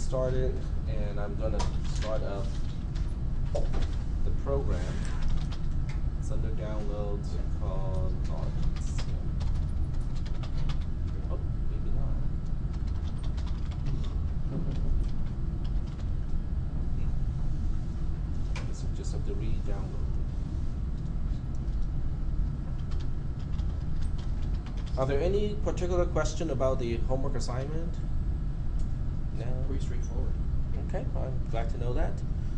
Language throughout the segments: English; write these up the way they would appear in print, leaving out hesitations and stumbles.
started, and I'm gonna start up the program. It's under downloads called oh, maybe not. I guess we just have to re-download it. Are there any particular question about the homework assignment? No? Pretty straightforward. Okay, I'm glad to know that.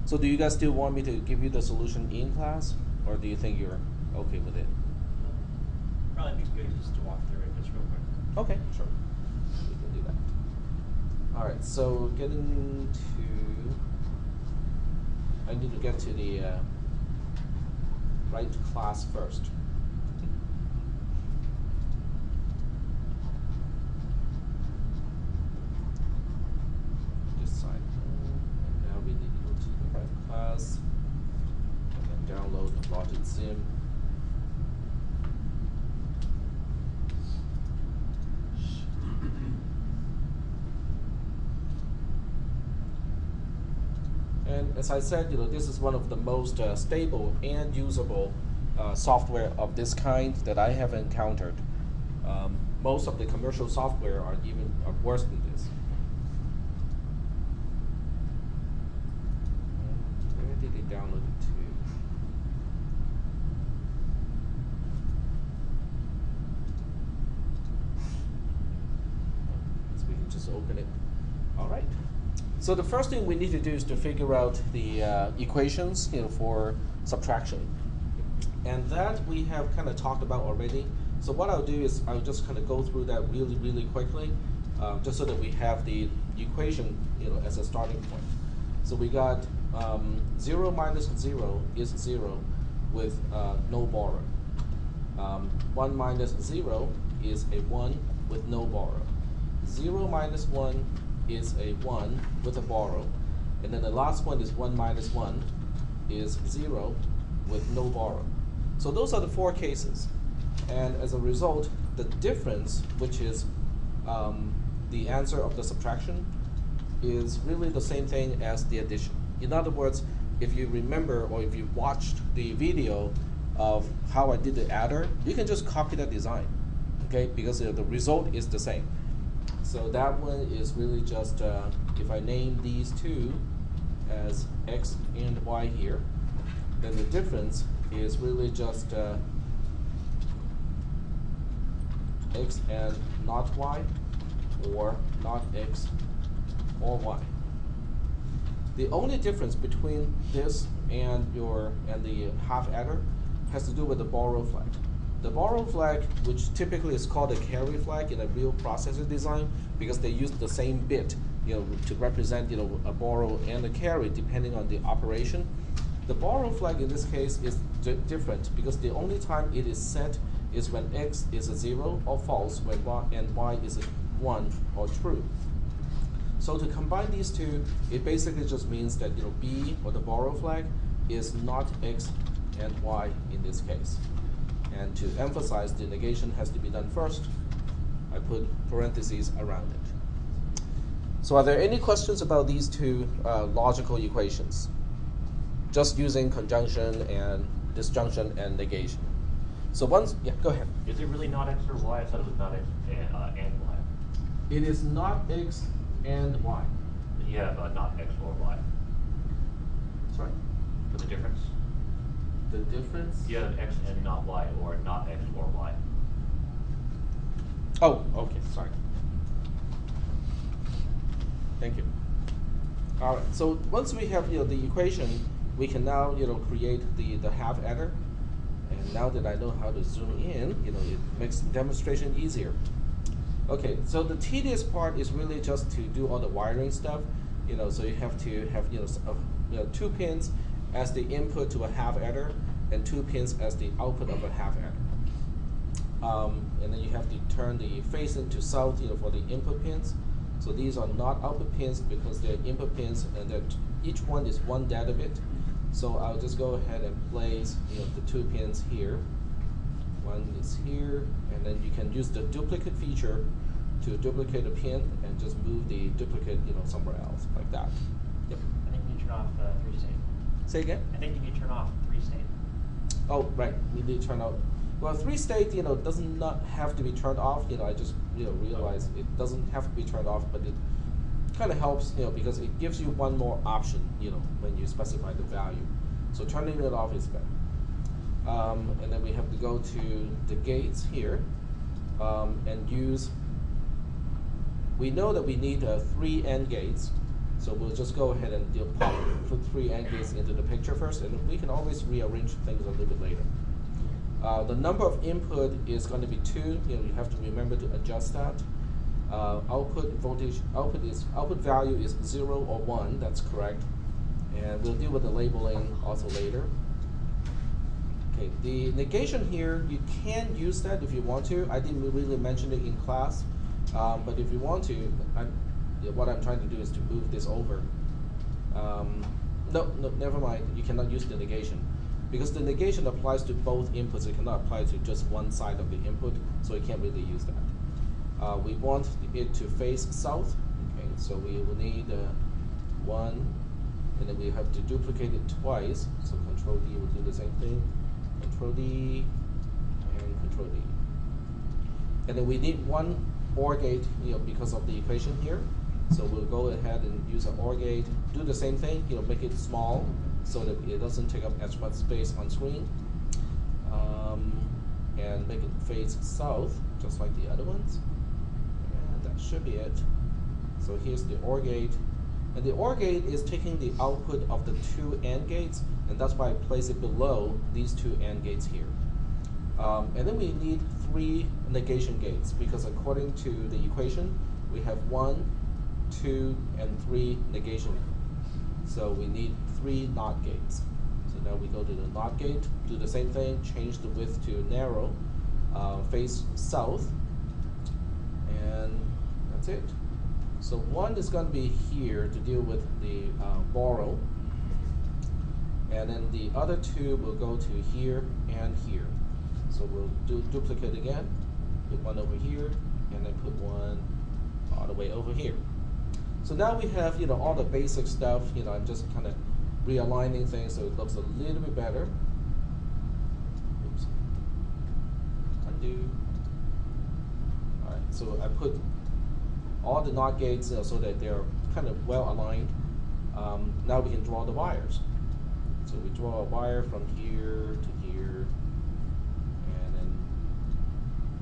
So do you guys still want me to give you the solution in class, or do you think you're okay with it? Probably be good just to walk through it just real quick. Okay, sure. We can do that. All right, so getting to, I need to get to the right class first. Just sign in, and now we need to go to the right class, and then download the Logic Sim. And as I said, this is one of the most stable and usable software of this kind that I have encountered. Most of the commercial software are worse than this. Where did they download it to? So we can just open it. All right. So the first thing we need to do is to figure out the equations, for subtraction, and that we have kind of talked about already. So what I'll do is I'll just kind of go through that really, really quickly, just so that we have the equation, as a starting point. So we got 0 minus 0 is 0 with no borrow. 1 minus 0 is a 1 with no borrow. 0 minus 1 is a 1 with a borrow, and then the last one is 1 minus 1 is 0 with no borrow. So those are the four cases, and as a result, the difference, which is the answer of the subtraction, is really the same thing as the addition. In other words, if you remember or if you watched the video of how I did the adder, you can just copy that design, okay, because the result is the same. So that one is really just, if I name these two as x and y here, then the difference is really just x and not y, or not x or y. The only difference between this and the half adder has to do with the borrow flag. The borrow flag, which typically is called a carry flag in a real processor design, because they use the same bit, to represent, a borrow and a carry depending on the operation. The borrow flag in this case is different because the only time it is set is when x is a 0 or false, when y is a 1 or true. So to combine these two, it basically just means that B, or the borrow flag, is not x and y in this case. And to emphasize the negation has to be done first, I put parentheses around it. So are there any questions about these two logical equations? Just using conjunction and disjunction and negation. So yeah, go ahead. Is it really not x or y? I thought it was not x and y. It is not x and y. Yeah, but not x or y. Sorry? For the difference? The difference? You have x and not y, or not x or y. Oh, okay, sorry. Thank you. All right, so once we have the equation, we can now create the half adder. And now that I know how to zoom in, it makes the demonstration easier. Okay, so the tedious part is really just to do all the wiring stuff. So you have to have 2 pins as the input to a half adder, and 2 pins as the output of a half adder. And then you have to turn the face into south, for the input pins. So these are not output pins because they're input pins, and that each one is 1 data bit. So I'll just go ahead and place the 2 pins here. One is here, and then you can use the duplicate feature to duplicate a pin and just move the duplicate, somewhere else, like that. Yep. I think you need to turn off 3-state. Say again? I think you need to turn off 3-state. Oh, right. We need to turn out. Well, 3-state, does not have to be turned off. I just, realized it doesn't have to be turned off, but it kind of helps, because it gives you one more option, when you specify the value. So turning it off is better. And then we have to go to the gates here, and use. We know that we need 3 AND gates, so we'll just go ahead and put 3 AND gates into the picture first, and we can always rearrange things a little bit later. The number of input is going to be 2. You have to remember to adjust that. Output value is 0 or 1. That's correct, and we'll deal with the labeling also later. Okay, the negation here, you can use that if you want to. I didn't really mention it in class, but if you want to, what I'm trying to do is to move this over. No, never mind. You cannot use the negation, because the negation applies to both inputs. It cannot apply to just one side of the input, so you can't really use that. We want it to face south. Okay, so we will need 1, and then we have to duplicate it twice. So Control D will do the same thing. Control D and Control D. And then we need 1 OR gate, because of the equation here. So we'll go ahead and use an OR gate. Do the same thing, make it small so that it doesn't take up as much space on screen. And make it face south, just like the other ones. And that should be it. So here's the OR gate. And the OR gate is taking the output of the 2 AND gates, and that's why I place it below these 2 AND gates here. And then we need 3 negation gates, because according to the equation, we have 1, 2, and 3 negation. So we need 3 NOT gates. So now we go to the NOT gate, do the same thing, change the width to narrow, face south, and that's it. So 1 is going to be here to deal with the borrow, and then the other 2 will go to here and here. So we'll do duplicate again, put 1 over here, and then put 1 all the way over here. So now we have all the basic stuff. I'm just kind of realigning things so it looks a little bit better. Oops. Undo. All right. So I put all the NOT gates so that they're kind of well aligned. Now we can draw the wires. So we draw a wire from here to here, and then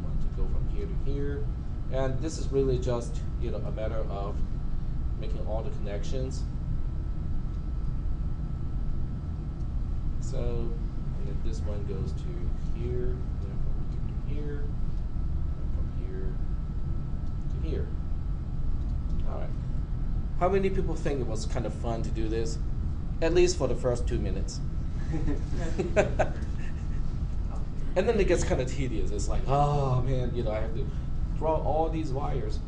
want to go from here to here. And this is really just a matter of making all the connections. So, and then this one goes to here, then from here to here, and from here to here. All right. How many people think it was kind of fun to do this? At least for the first 2 minutes. And then it gets kind of tedious. It's like, oh man, I have to draw all these wires.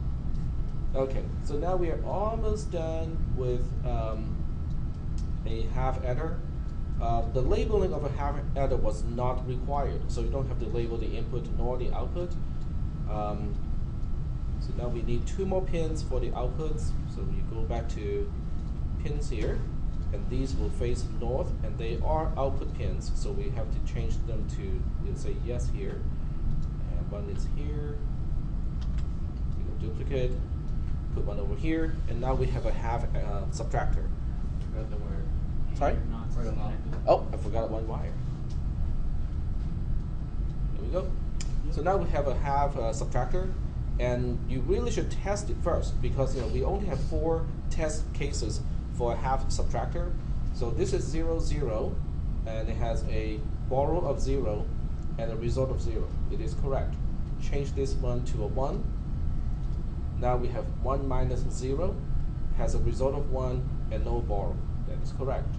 Okay, so now we are almost done with a half adder. The labeling of a half adder was not required, so you don't have to label the input nor the output. So now we need 2 more pins for the outputs. So we go back to pins here, and these will face north, and they are output pins, so we have to change them to say yes here. And 1 is here. We can duplicate, put 1 over here, and now we have a half subtractor. Sorry? Oh, I forgot 1 wire. There we go. So now we have a half subtractor, and you really should test it first, because we only have 4 test cases for a half subtractor. So this is 0, 0, and it has a borrow of 0 and a result of 0. It is correct. Change this one to a 1. Now we have 1 minus 0, has a result of 1 and no borrow. That is correct.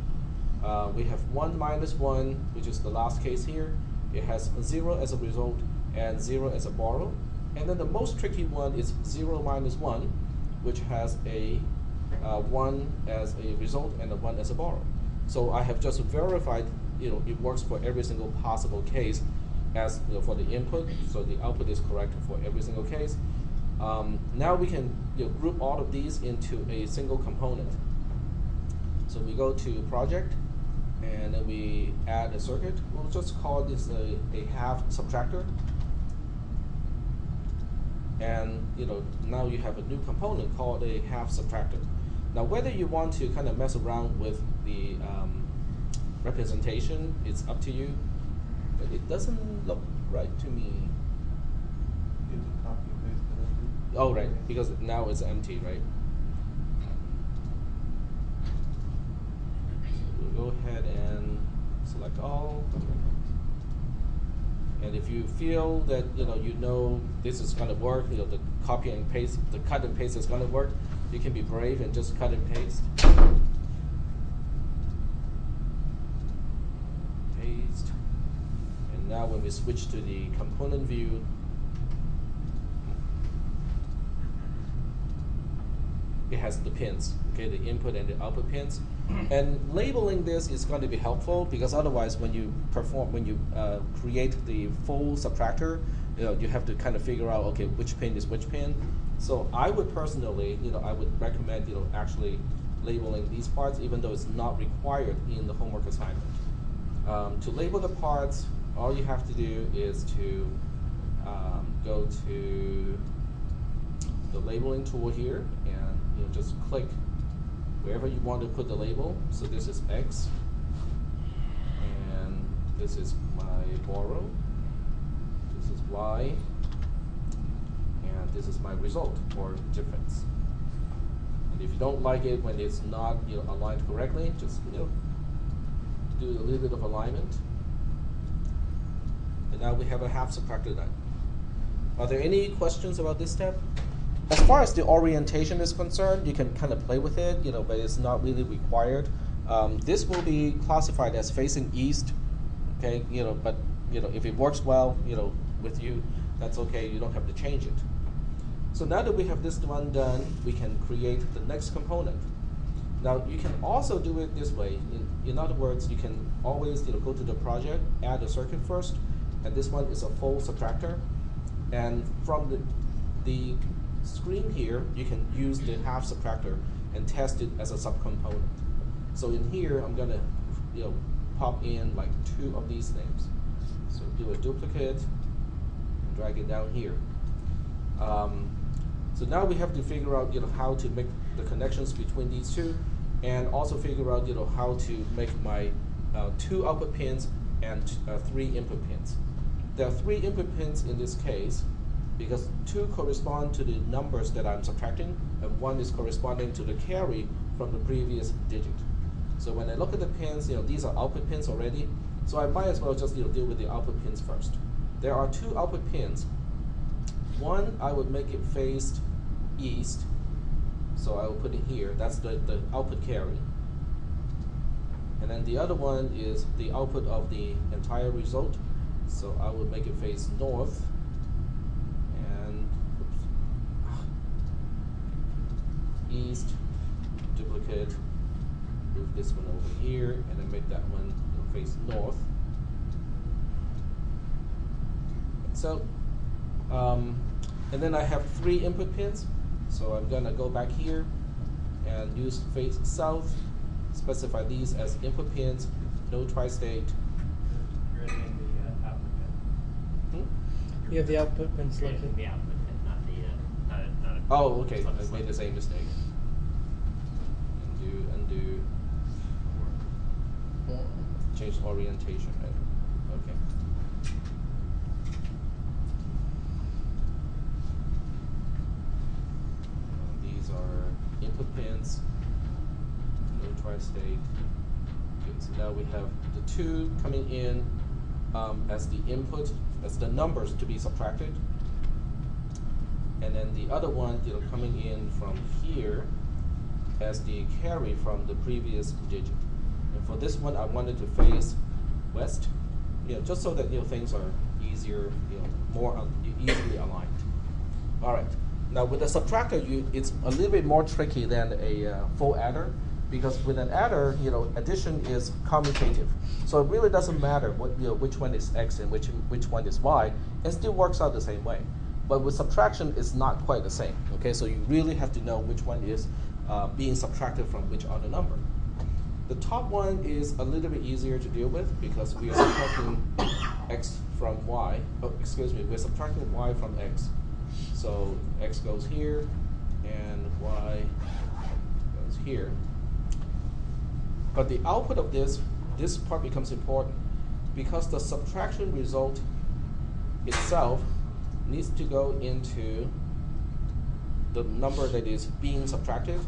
We have 1 minus 1, which is the last case here. It has 0 as a result and 0 as a borrow. And then the most tricky one is 0 minus 1, which has a 1 as a result and a 1 as a borrow. So I have just verified it works for every single possible case as for the input, so the output is correct for every single case. Now we can group all of these into a single component. So we go to project, and then we add a circuit. We'll just call this a half subtractor. And now you have a new component called a half subtractor. Now whether you want to kind of mess around with the representation, it's up to you. But it doesn't look right to me. You have to copy and paste it. Oh, right, because now it's empty, right? So we'll go ahead and select all. And if you feel that this is going to work, the copy and paste, the cut and paste is going to work, you can be brave and just cut and paste. Paste. And now when we switch to the component view, it has the pins, okay, the input and the output pins. And labeling this is going to be helpful, because otherwise when you create the full subtractor, you have to kind of figure out, okay, which pin is which pin. So I would personally, I would recommend, actually labeling these parts, even though it's not required in the homework assignment. To label the parts, all you have to do is to go to the labeling tool here, and just click wherever you want to put the label. So this is X, and this is my borrow, this is Y, and this is my result or difference. And if you don't like it when it's not aligned correctly, just do a little bit of alignment. And now we have a half subtractor done. Are there any questions about this step? As far as the orientation is concerned, you can kind of play with it, but it's not really required. This will be classified as facing east, okay? But if it works well, with you, that's okay. You don't have to change it. So now that we have this one done, we can create the next component. Now you can also do it this way. In other words, you can always go to the project, add a circuit first, and this one is a full subtractor. And from the screen here, you can use the half subtractor and test it as a subcomponent. So in here, I'm gonna pop in like 2 of these names. So do a duplicate and drag it down here. So now we have to figure out how to make the connections between these two, and also figure out how to make my 2 output pins and 3 input pins. There are 3 input pins in this case, because 2 correspond to the numbers that I'm subtracting, and 1 is corresponding to the carry from the previous digit. So when I look at the pins, these are output pins already, so I might as well just deal with the output pins first. There are 2 output pins. One, I would make it face east, so I will put it here. That's the output carry. And then the other one is the output of the entire result, so I would make it face north. East, duplicate, move this one over here, and then make that one face north. So, and then I have 3 input pins, so I'm gonna go back here and use face south, specify these as input pins, no tri-state. You're in the output pin. You have the output pin Yeah, selected. the output pin, not a. Oh, okay, not I made the same mistake. Undo. Change orientation, right? Okay. These are input pins, no tri-state. Okay, so now we have the 2 coming in as the input, as the numbers to be subtracted. And then the other one coming in from here as the carry from the previous digit. And for this one, I wanted to face west, just so that things are easier, more easily aligned. All right. Now with the subtractor, it's a little bit more tricky than a full adder, because with an adder, addition is commutative. So it really doesn't matter which one is X and which one is Y. It still works out the same way. But with subtraction, it's not quite the same. Okay, so you really have to know which one is being subtracted from which other number. The top one is a little bit easier to deal with because we are subtracting x from y. Oh, excuse me, we're subtracting y from x. So x goes here, and y goes here. But the output of this part becomes important because the subtraction result itself needs to go into the number that is being subtracted,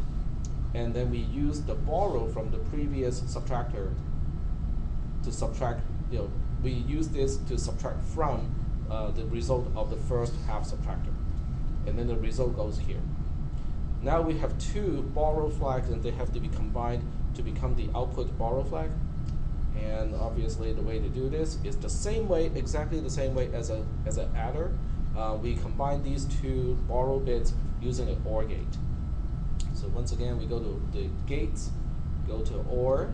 and then we use the borrow from the previous subtractor to subtract, we use this to subtract from the result of the first half subtractor. And then the result goes here. Now we have two borrow flags, and they have to be combined to become the output borrow flag. And obviously the way to do this is the same way, exactly the same way as an adder. We combine these two borrow bits using an OR gate. So once again, we go to the gates, go to OR,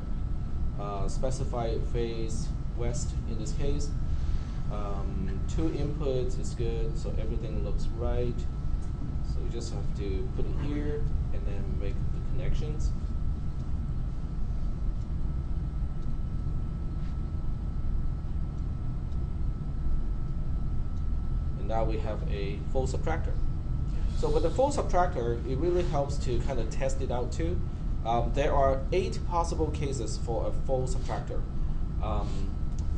specify phase west in this case. 2 inputs is good, so everything looks right. So you just have to put it here and then make the connections. And now we have a full subtractor. So with the full subtractor, it really helps to kind of test it out too. There are 8 possible cases for a full subtractor.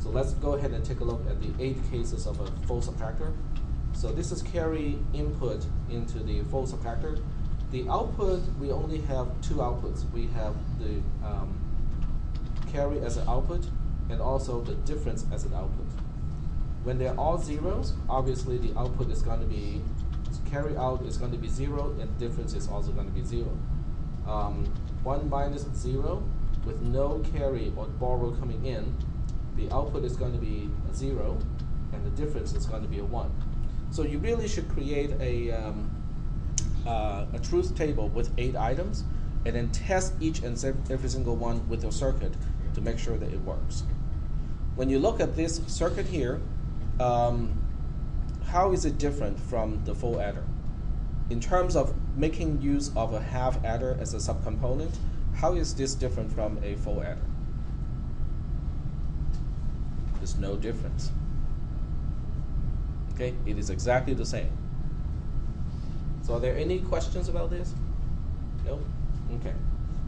So let's go ahead and take a look at the 8 cases of a full subtractor. So this is carry input into the full subtractor. The output, we only have 2 outputs. We have the carry as an output and also the difference as an output. When they're all zeros, obviously the output is going to be, carry out is going to be 0, and difference is also going to be 0. 1 minus 0 with no carry or borrow coming in, the output is going to be a 0, and the difference is going to be a 1. So you really should create a truth table with 8 items, and then test each and every single one with your circuit to make sure that it works. When you look at this circuit here, how is it different from the full adder? In terms of making use of a half adder as a subcomponent, how is this different from a full adder? There's no difference. Okay, it is exactly the same. So are there any questions about this? No? Okay.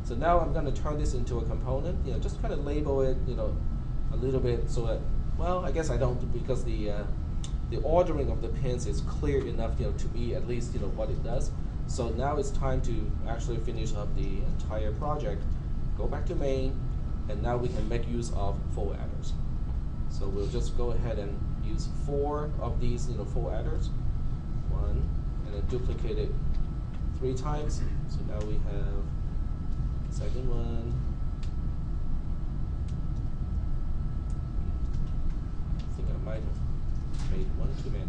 So now I'm going to turn this into a component, just kind of label it, a little bit so that, well, I guess I don't, because the ordering of the pins is clear enough, to me at least, what it does. So now it's time to actually finish up the entire project. Go back to main, and now we can make use of full adders. So we'll just go ahead and use 4 of these, full adders. 1, and then duplicate it 3 times. So now we have the second one. I think I might have made 1 too many.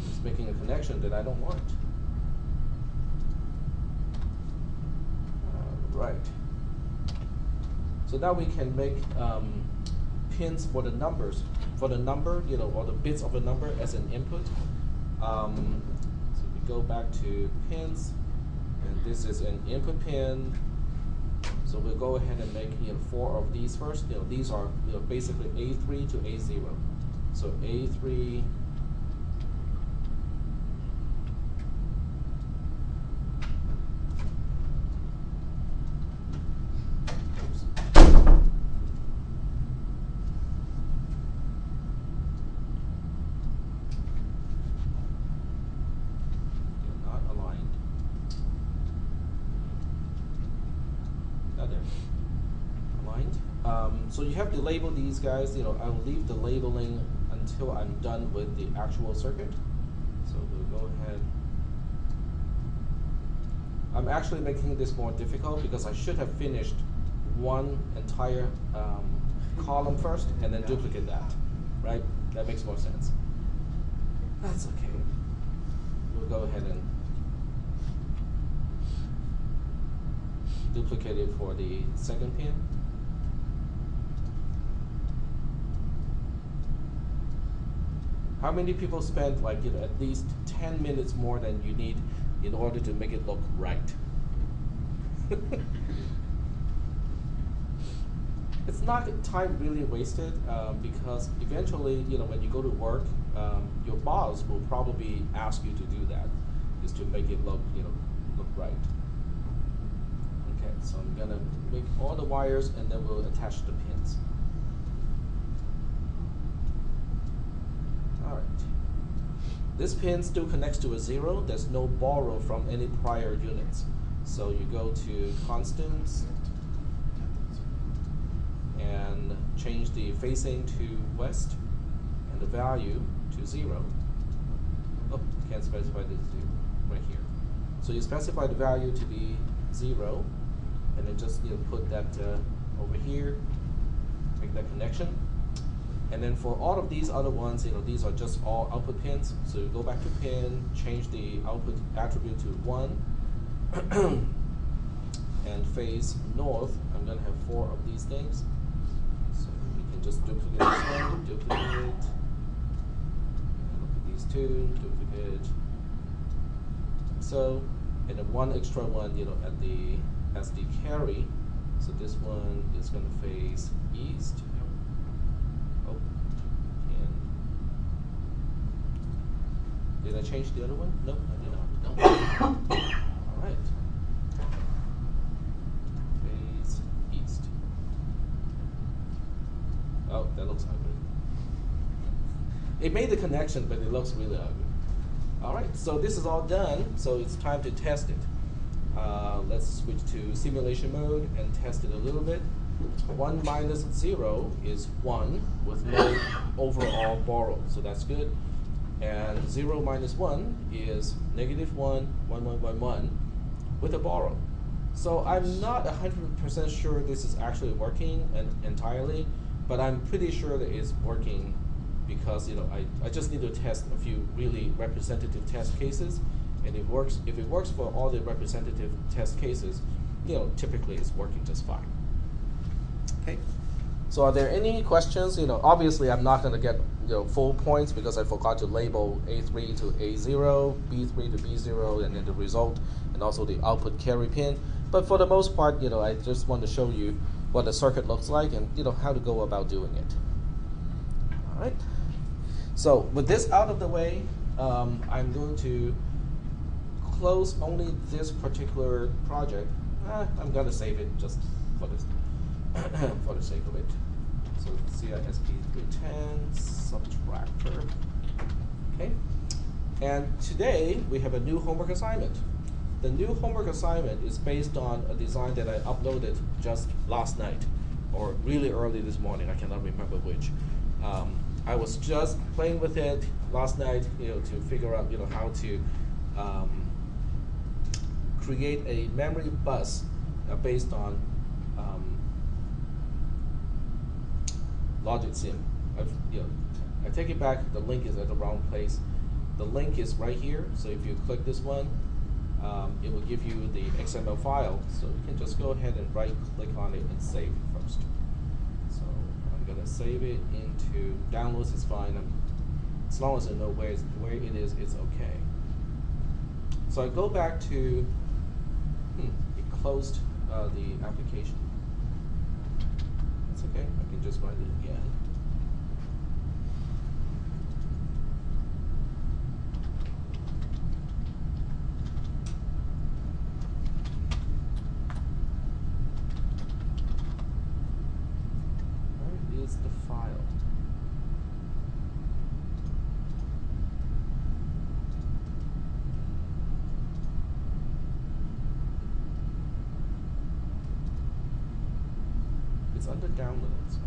It's making a connection that I don't want. Right. So now we can make pins for the numbers, for the number, or the bits of a number as an input. So we go back to pins, and this is an input pin. So we'll go ahead and make 4 of these first. These are basically A3 to A0. So A3. So you have to label these guys. I'll leave the labeling until I'm done with the actual circuit. So we'll go ahead. I'm actually making this more difficult because I should have finished one entire column first and then duplicate that, right? That makes more sense. That's okay. We'll go ahead and duplicate it for the second pin. How many people spend like at least 10 minutes more than you need in order to make it look right? It's not time really wasted because eventually, when you go to work, your boss will probably ask you to do that, is to make it look, look right. Okay, so I'm gonna make all the wires and then we'll attach the pins. All right. This pin still connects to a 0. There's no borrow from any prior units. So you go to constants and change the facing to west and the value to 0. Oh, can't specify the 0 right here. So you specify the value to be 0 and then just put that over here, make that connection. And then for all of these other ones, these are just all output pins. So you go back to pin, change the output attribute to 1, and face north. I'm going to have 4 of these things. So we can just duplicate this one, duplicate, and look at these 2, duplicate. So, and then 1 extra one, at the as the carry. So this one is going to face east. Oh, and did I change the other one? Nope, I did not. No. All right. Face east. Oh, that looks ugly. It made the connection, but it looks really ugly. All right, so this is all done. So it's time to test it. Let's switch to simulation mode and test it a little bit. 1 minus 0 is 1 with no overall borrow, so that's good. And 0 minus 1 is negative 1, 1, 1, 1, 1 with a borrow. So I'm not 100% sure this is actually working entirely, but I'm pretty sure that it's working because I just need to test a few really representative test cases, and if it works for all the representative test cases, typically it's working just fine. Okay. So are there any questions? Obviously I'm not going to get full points because I forgot to label A3 to A0, B3 to B0, and then the result, and also the output carry pin. But for the most part, I just want to show you what the circuit looks like and how to go about doing it. All right. So with this out of the way, I'm going to close only this particular project. I'm going to save it just for this, for the sake of it. So cisp310 Subtractor. Okay. And today we have a new homework assignment. The new homework assignment is based on a design that I uploaded just last night, or really early this morning. I cannot remember which. I was just playing with it last night, to figure out, how to create a memory bus based on logic sim. I take it back. The link is at the wrong place. The link is right here. So if you click this one, it will give you the XML file. So you can just go ahead and right-click on it and save it first. So I'm gonna save it into downloads. Is fine. As long as I know where it is, it's okay. So I go back to. It closed the application. That's okay. I can just write it again. Where is the file? It's under downloads.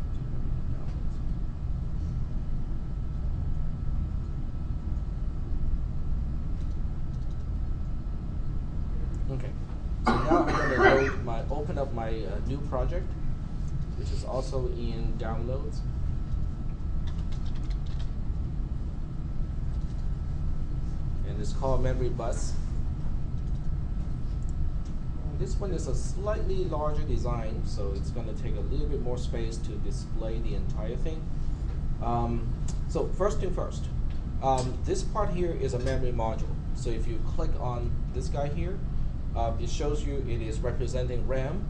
Okay. So now I'm going to open up my new project, which is also in downloads. And it's called Memory Bus. This one is a slightly larger design, so it's going to take a little bit more space to display the entire thing. So first thing first, This part here is a memory module. So if you click on this guy here, it shows you it is representing RAM.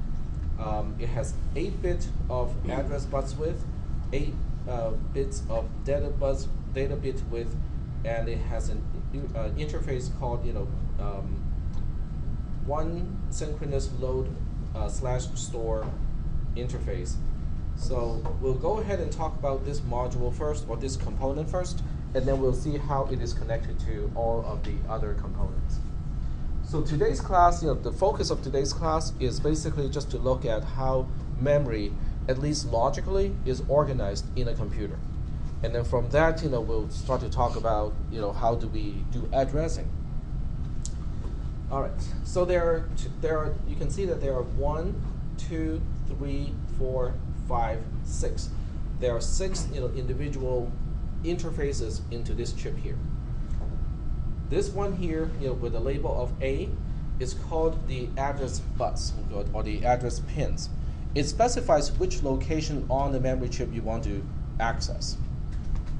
It has 8-bit of address bus width, 8 bits of data bit width, and it has an interface called one synchronous load / store interface. So we'll go ahead and talk about this module first, or this component first, and then we'll see how it is connected to all of the other components. So today's class, the focus of today's class is basically just to look at how memory, at least logically, is organized in a computer. And then from that, we'll start to talk about, how do we do addressing. All right, so there are, you can see that there are 1, 2, 3, 4, 5, 6. There are 6, individual interfaces into this chip here. This one here, with the label of A, is called the address bus, or the address pins. It specifies which location on the memory chip you want to access.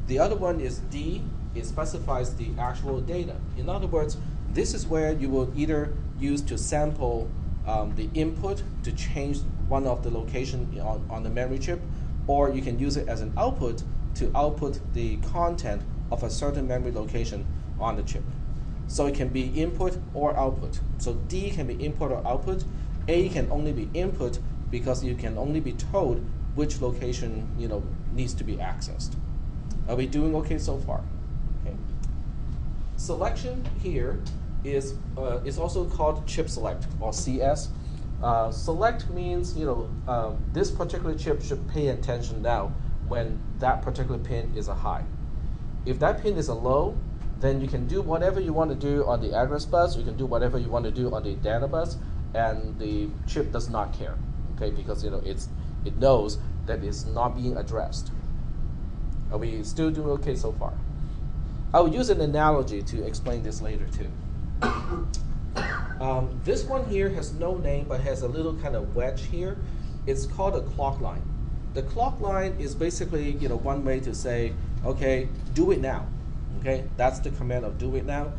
The other one is D. It specifies the actual data. In other words, this is where you will either use to sample the input to change one of the location on the memory chip, or you can use it as an output to output the content of a certain memory location on the chip. So it can be input or output. So D can be input or output. A can only be input because you can only be told which location needs to be accessed. Are we doing okay so far? Okay. Selection here is also called chip select, or CS. Select means this particular chip should pay attention now when that particular pin is a high. If that pin is a low, then you can do whatever you want to do on the address bus. You can do whatever you want to do on the data bus, and the chip does not care, okay? Because it knows that it's not being addressed. Are we still doing okay so far? I'll use an analogy to explain this later too. This one here has no name, but has a little kind of wedge here. It's called a clock line. The clock line is basically one way to say, okay, do it now. Okay, that's the command of do it now.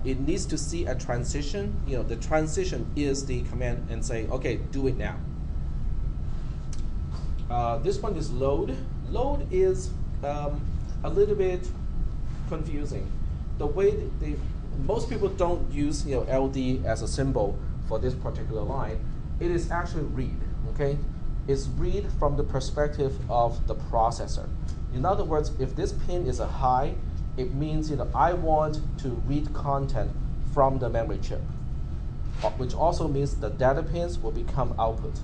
It needs to see a transition. The transition is the command, and say, okay, do it now. This one is load. Load is a little bit confusing. The way most people don't use LD as a symbol for this particular line. It is actually read. Okay, it's read from the perspective of the processor. In other words, if this pin is a high, it means I want to read content from the memory chip, which also means the data pins will become output.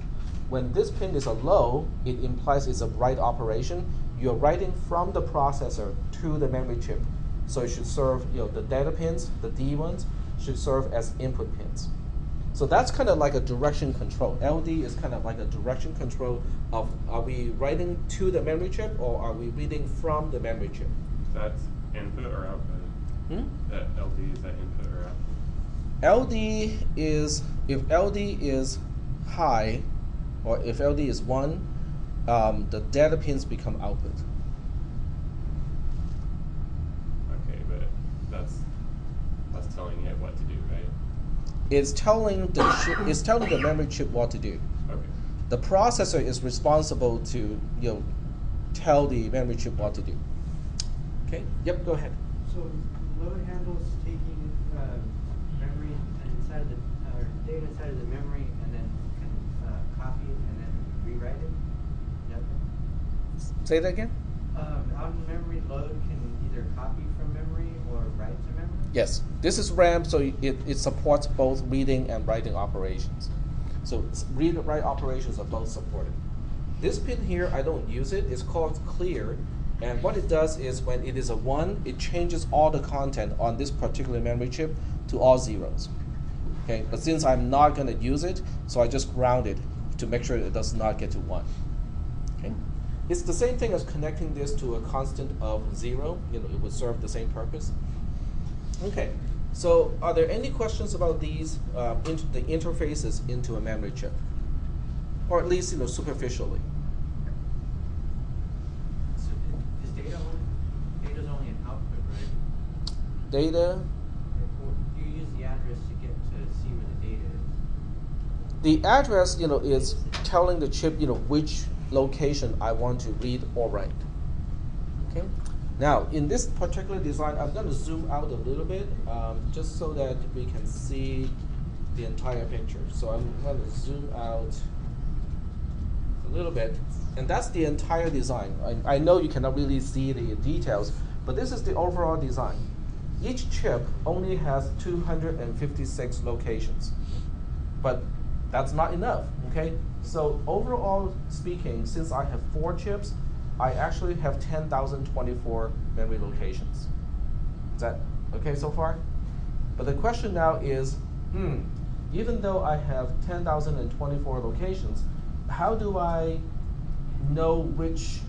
When this pin is a low, it implies it's a write operation. You're writing from the processor to the memory chip. So it should serve, the data pins, the D ones, should serve as input pins. So that's kind of like a direction control. LD is kind of like a direction control of, are we writing to the memory chip, or are we reading from the memory chip? That's input or output? That LD, is that input or output? LD is, if LD is high, or if LD is 1, the data pins become output. Okay, but that's telling it what to do, right? It's telling the memory chip what to do. Okay. The processor is responsible to tell the memory chip what to do. Okay. Yep. Go ahead. So load handles taking memory inside of the data inside of the memory, and then can copy it and then rewrite it. Yep. Say that again. On memory, load can either copy from memory or write to memory. Yes. This is RAM, so it supports both reading and writing operations. So read and write operations are both supported. This pin here, I don't use it. It's called clear. And what it does is when it is a 1, it changes all the content on this particular memory chip to all zeros. Okay, but since I'm not going to use it, so I just ground it to make sure it does not get to 1. Okay, it's the same thing as connecting this to a constant of 0. It would serve the same purpose. Okay, so are there any questions about these the interfaces into a memory chip, or at least superficially? So is data's only an output, right? data. You use the address to get to see where the data is. The address, is telling the chip, which location I want to read or write. Okay. Now, in this particular design, I'm going to zoom out a little bit, just so that we can see the entire picture. So I'm going to zoom out a little bit, and that's the entire design. I know you cannot really see the details, but this is the overall design. Each chip only has 256 locations, but that's not enough, okay? So overall speaking, since I have 4 chips, I actually have 10,024 memory locations. Is that okay so far? But the question now is, even though I have 10,024 locations, how do I know which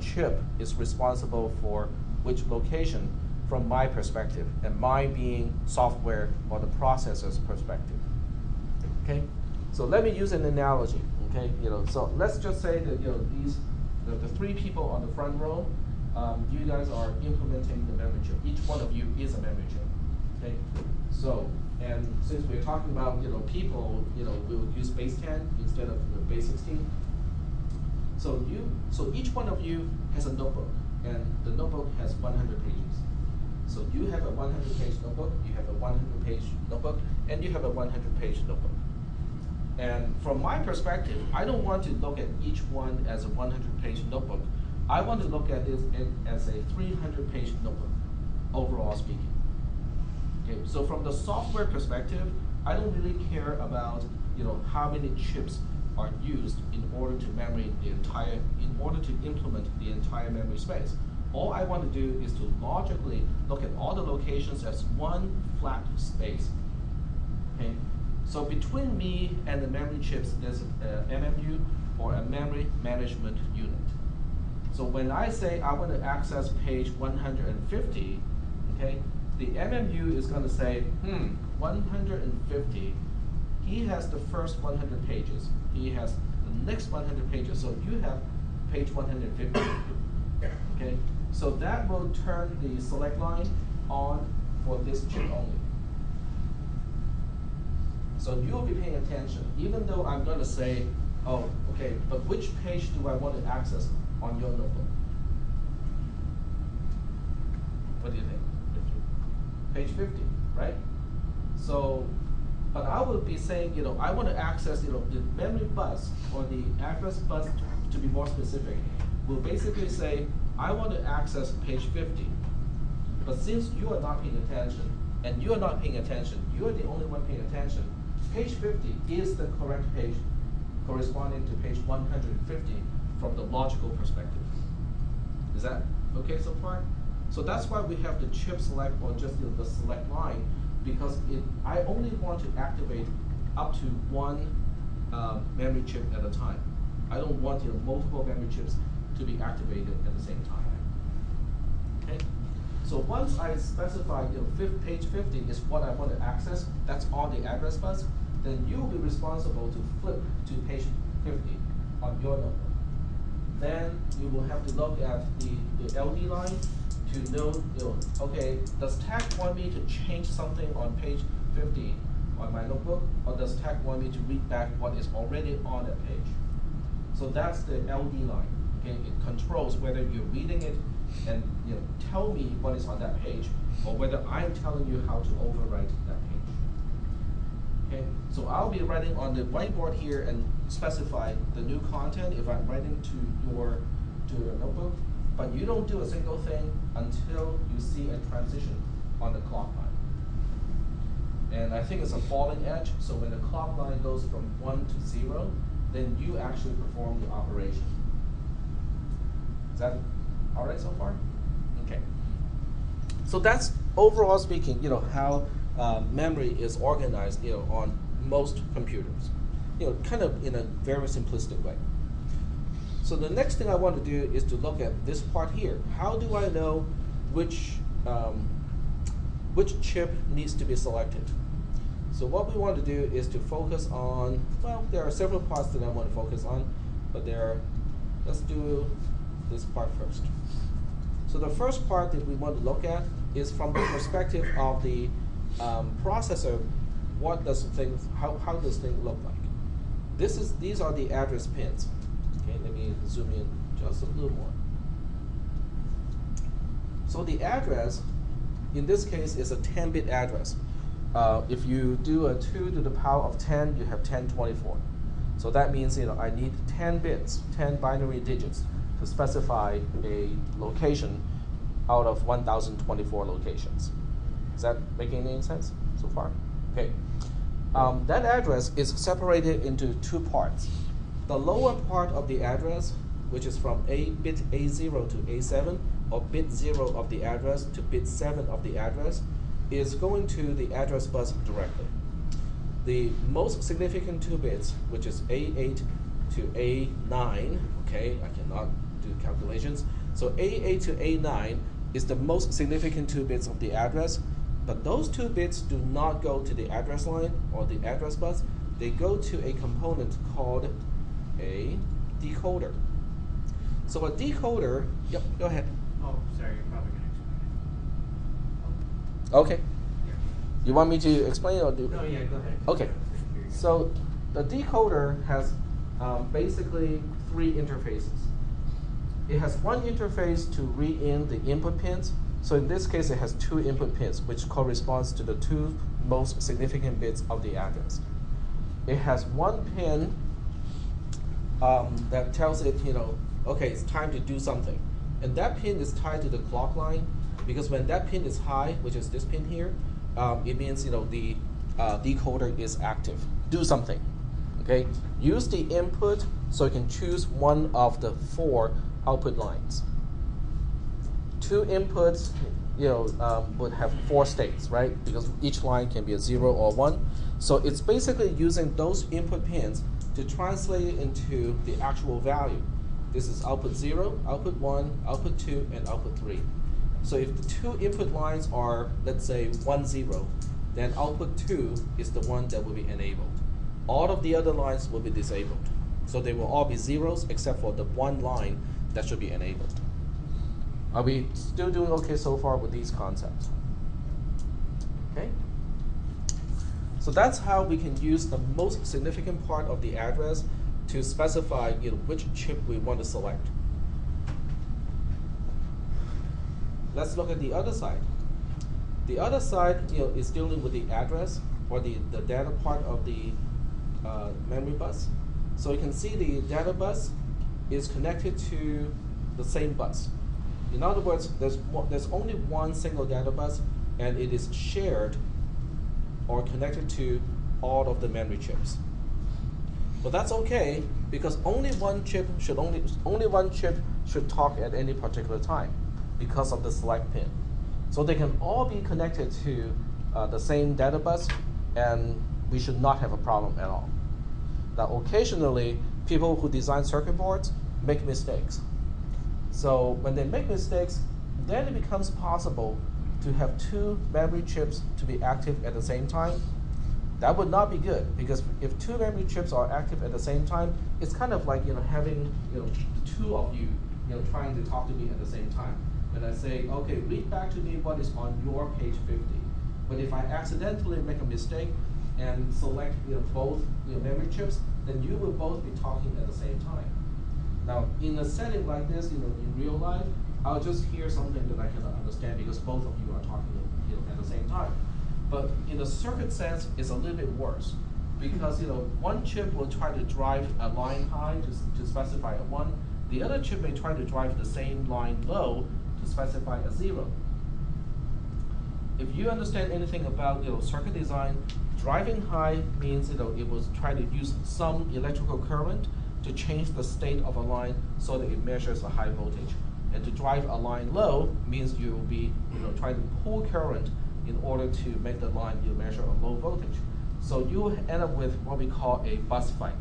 chip is responsible for which location from my perspective, and my being software or the processor's perspective? Okay, so let me use an analogy. Okay, so let's just say that the 3 people on the front row, you guys are implementing the memory chip. Each one of you is a memory chip. Okay, so and since we're talking about people, we'll use base 10 instead of base 16. So each one of you has a notebook, and the notebook has 100 pages. So you have a 100-page notebook, you have a 100-page notebook, and you have a 100-page notebook. And from my perspective, I don't want to look at each one as a 100-page notebook. I want to look at it as a 300-page notebook, overall speaking. Okay, so from the software perspective, I don't really care about how many chips are used in order to implement the entire memory space. All I want to do is to logically look at all the locations as one flat space. Okay, so between me and the memory chips, there's a MMU, or a memory management unit. So when I say I want to access page 150, okay, the MMU is going to say, 150. He has the first 100 pages. He has the next 100 pages. So you have page 150. Okay, so that will turn the select line on for this chip only. So you'll be paying attention, even though I'm going to say, oh, okay, but which page do I want to access on your notebook? What do you think? 50. Page 50, right? So, but I will be saying, I want to access, the memory bus or the address bus, to be more specific, will basically say, I want to access page 50. But since you are not paying attention, and you are not paying attention, you are the only one paying attention, page 50 is the correct page corresponding to page 150 from the logical perspective. Is that okay so far? So that's why we have the chip select, or just the select line, because I only want to activate up to one memory chip at a time. I don't want multiple memory chips to be activated at the same time. Okay. So once I specify page 50 is what I want to access, that's on the address bus, then you'll be responsible to flip to page 50 on your notebook. Then you will have to look at the LD line to know, okay, does TAC want me to change something on page 50 on my notebook, or does TAC want me to read back what is already on that page? So that's the LD line. Okay, it controls whether you're reading it and tell me what is on that page, or whether I'm telling you how to overwrite that page. Okay, so I'll be writing on the whiteboard here and specify the new content if I'm writing to your notebook, but you don't do a single thing until you see a transition on the clock line. And I think it's a falling edge, so when the clock line goes from 1 to 0, then you actually perform the operation. Is that all right so far? Okay. So that's overall speaking, how memory is organized, on most computers, kind of in a very simplistic way. So the next thing I want to do is to look at this part here. How do I know which chip needs to be selected? So what we want to do is to focus on, well, there are several parts that I want to focus on, but let's do this part first. So the first part that we want to look at is from the perspective of the processor. What does things? How does thing look like? These are the address pins. Okay, let me zoom in just a little more. So the address, in this case, is a 10-bit address. If you do a 2 to the power of 10, you have 1024. So that means I need 10 bits, 10 binary digits to specify a location out of 1024 locations. Is that making any sense so far? Okay. That address is separated into two parts. The lower part of the address, which is from bit A0 to A7, or bit 0 of the address to bit 7 of the address, is going to the address bus directly. The most significant 2 bits, which is A8 to A9, okay, I cannot do calculations. So A8 to A9 is the most significant 2 bits of the address, but those 2 bits do not go to the address line or the address bus. They go to a component called a decoder. So a decoder, yep, go ahead. Oh, sorry, you're probably going to explain it. Okay. You want me to explain it or do? No, yeah, go ahead. Okay. So the decoder has basically 3 interfaces. It has one interface to read in the input pins. So in this case, it has 2 input pins, which corresponds to the 2 most significant bits of the address. It has one pin that tells it, okay, it's time to do something. And that pin is tied to the clock line, because when that pin is high, which is this pin here, it means the decoder is active. Do something. Okay. Use the input so you can choose one of the 4 output lines. 2 inputs, would have 4 states, right? Because each line can be a 0 or 1. So it's basically using those input pins to translate it into the actual value. This is output 0, output 1, output 2, and output 3. So if the 2 input lines are, let's say, 1, 0, then output 2 is the one that will be enabled. All of the other lines will be disabled. So they will all be zeros except for the one line that should be enabled. Are we still doing okay so far with these concepts? Okay. So that's how we can use the most significant part of the address to specify which chip we want to select. Let's look at the other side. The other side is dealing with the address or the data part of the memory bus. So you can see the data bus is connected to the same bus. In other words, there's only one single data bus, and it is shared or connected to all of the memory chips. But that's okay, because only one chip should talk at any particular time because of the select pin. So they can all be connected to the same data bus, and we should not have a problem at all. Now, occasionally, people who design circuit boards make mistakes. So when they make mistakes, then it becomes possible to have 2 memory chips to be active at the same time. That would not be good, because if 2 memory chips are active at the same time, it's kind of like having 2 of you trying to talk to me at the same time. When I say, okay, read back to me what is on your page 50. But if I accidentally make a mistake and select both memory chips, then you will both be talking at the same time. Now, in a setting like this, in real life, I'll just hear something that I cannot understand because both of you are talking at the same time. But in a circuit sense, it's a little bit worse, because one chip will try to drive a line high to specify a 1. The other chip may try to drive the same line low to specify a 0. If you understand anything about circuit design, driving high means it will try to use some electrical current to change the state of a line so that it measures a high voltage. And to drive a line low means you will be trying to pull current in order to make the line measure a low voltage. So you end up with what we call a bus fight.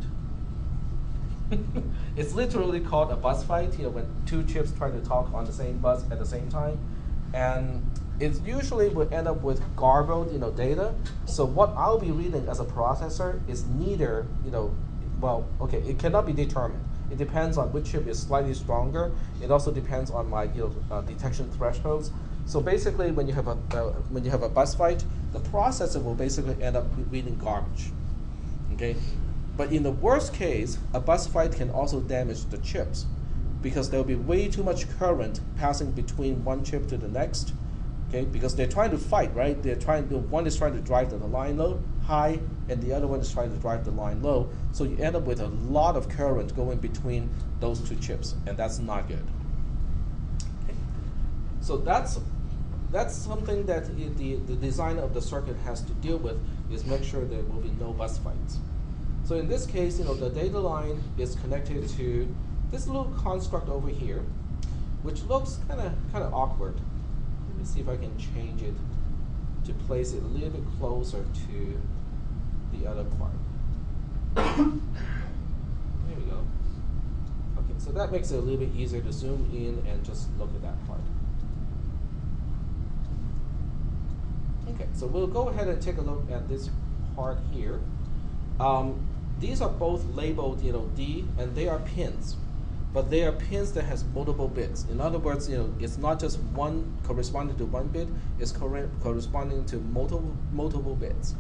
It's literally called a bus fight, when 2 chips try to talk on the same bus at the same time. And it usually will end up with garbled data. So what I'll be reading as a processor is neither, it cannot be determined. It depends on which chip is slightly stronger. It also depends on my detection thresholds. So basically, when you have a bus fight, the processor will basically end up reading garbage. Okay, but in the worst case, a bus fight can also damage the chips, because there will be way too much current passing between one chip to the next. Okay, because they're trying to fight, right? One is trying to drive the line low high, and the other one is trying to drive the line low. So you end up with a lot of current going between those two chips, and that's not good. Okay. So that's something that the designer of the circuit has to deal with, is make sure there will be no bus fights. So in this case, the data line is connected to this little construct over here, which looks kind of awkward. Let me see if I can change it to place it a little bit closer to the other part. There we go. Okay, so that makes it a little bit easier to zoom in and just look at that part. Okay, so we'll go ahead and take a look at this part here. These are both labeled, D, and they are pins. But they are pins that has multiple bits. In other words, it's not just one corresponding to one bit, it's corresponding to multiple bits.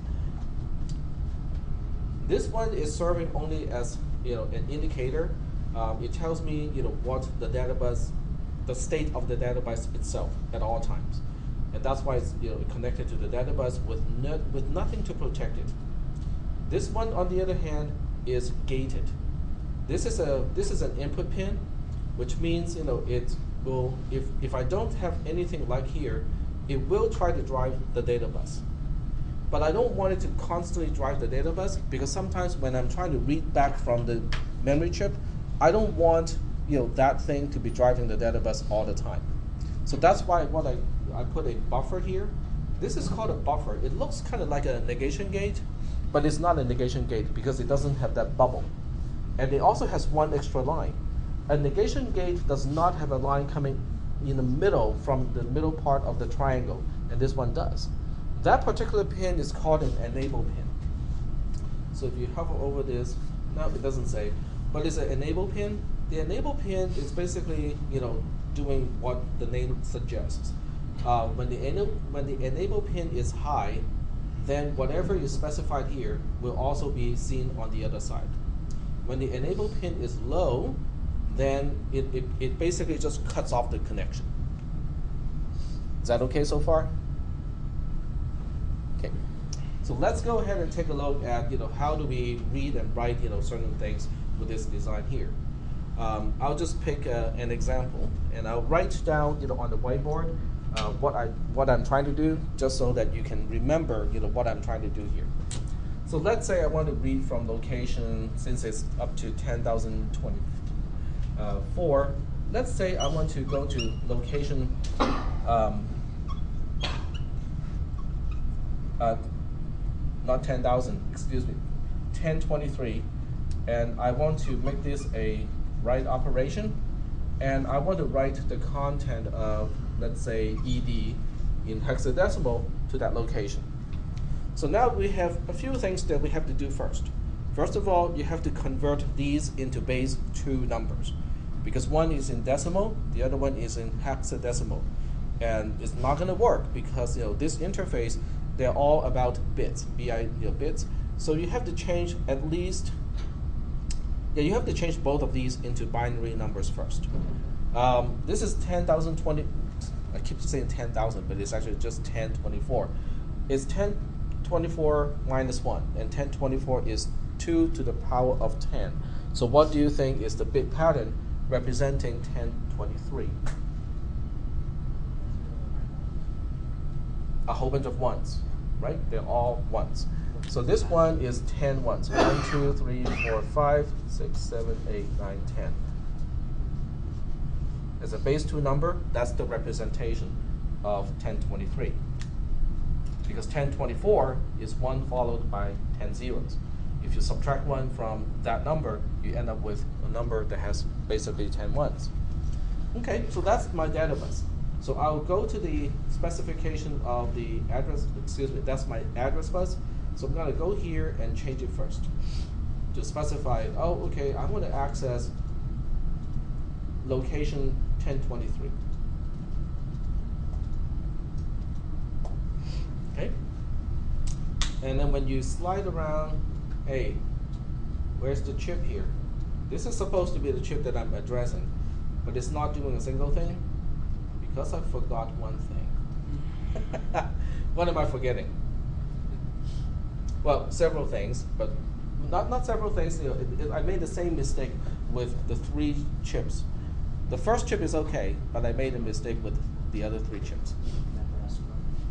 This one is serving only as an indicator. It tells me what the data bus, the state of the data bus itself at all times, and that's why it's connected to the data bus with nothing to protect it. This one, on the other hand, is gated. This is an input pin, which means it will, if I don't have anything like here, it will try to drive the data bus. But I don't want it to constantly drive the data bus, because sometimes when I'm trying to read back from the memory chip, I don't want that thing to be driving the data bus all the time. So that's why I put a buffer here. This is called a buffer. It looks kind of like a negation gate, but it's not a negation gate because it doesn't have that bubble. And it also has one extra line. A negation gate does not have a line coming in the middle from the middle part of the triangle, and this one does. That particular pin is called an enable pin. So if you hover over this, no, it doesn't say, but it's an enable pin. The enable pin is basically doing what the name suggests. When the enable pin is high, then whatever is specified here will also be seen on the other side. When the enable pin is low, then it basically just cuts off the connection. Is that okay so far? Okay. So let's go ahead and take a look at how do we read and write certain things with this design here. I'll just pick an example, and I'll write down on the whiteboard what I'm trying to do, just so that you can remember what I'm trying to do here. So let's say I want to read from location, since it's up to 10,024. Let's say I want to go to location, not 10,000, excuse me, 1023, and I want to make this a write operation, and I want to write the content of, let's say, ED in hexadecimal to that location. So now we have a few things that we have to do first. First of all, you have to convert these into base 2 numbers, because one is in decimal, the other one is in hexadecimal. And it's not going to work because this interface, they're all about bits, bits. So you have to change at least, you have to change both of these into binary numbers first. This is 10,020. I keep saying 10,000, but it's actually just 1024. It's 1024 minus 1, and 1024 is 2 to the power of 10. So what do you think is the bit pattern representing 1023? A whole bunch of ones, right? They're all ones. So this one is 10 ones. 1, 2, 3, 4, 5, 6, 7, 8, 9, 10. As a base 2 number, that's the representation of 1023. Because 1024 is 1 followed by 10 zeros. If you subtract 1 from that number, you end up with a number that has basically 10 ones. Okay, so that's my data bus. So I'll go to the specification of the address, excuse me, that's my address bus. So I'm gonna go here and change it first. To specify, oh, okay, I want to access location 1023. And then when you slide around, hey, where's the chip here? This is supposed to be the chip that I'm addressing, but it's not doing a single thing because I forgot one thing. What am I forgetting? Well, several things, but not several things. You know, I made the same mistake with the 3 chips. The first chip is okay, but I made a mistake with the other 3 chips.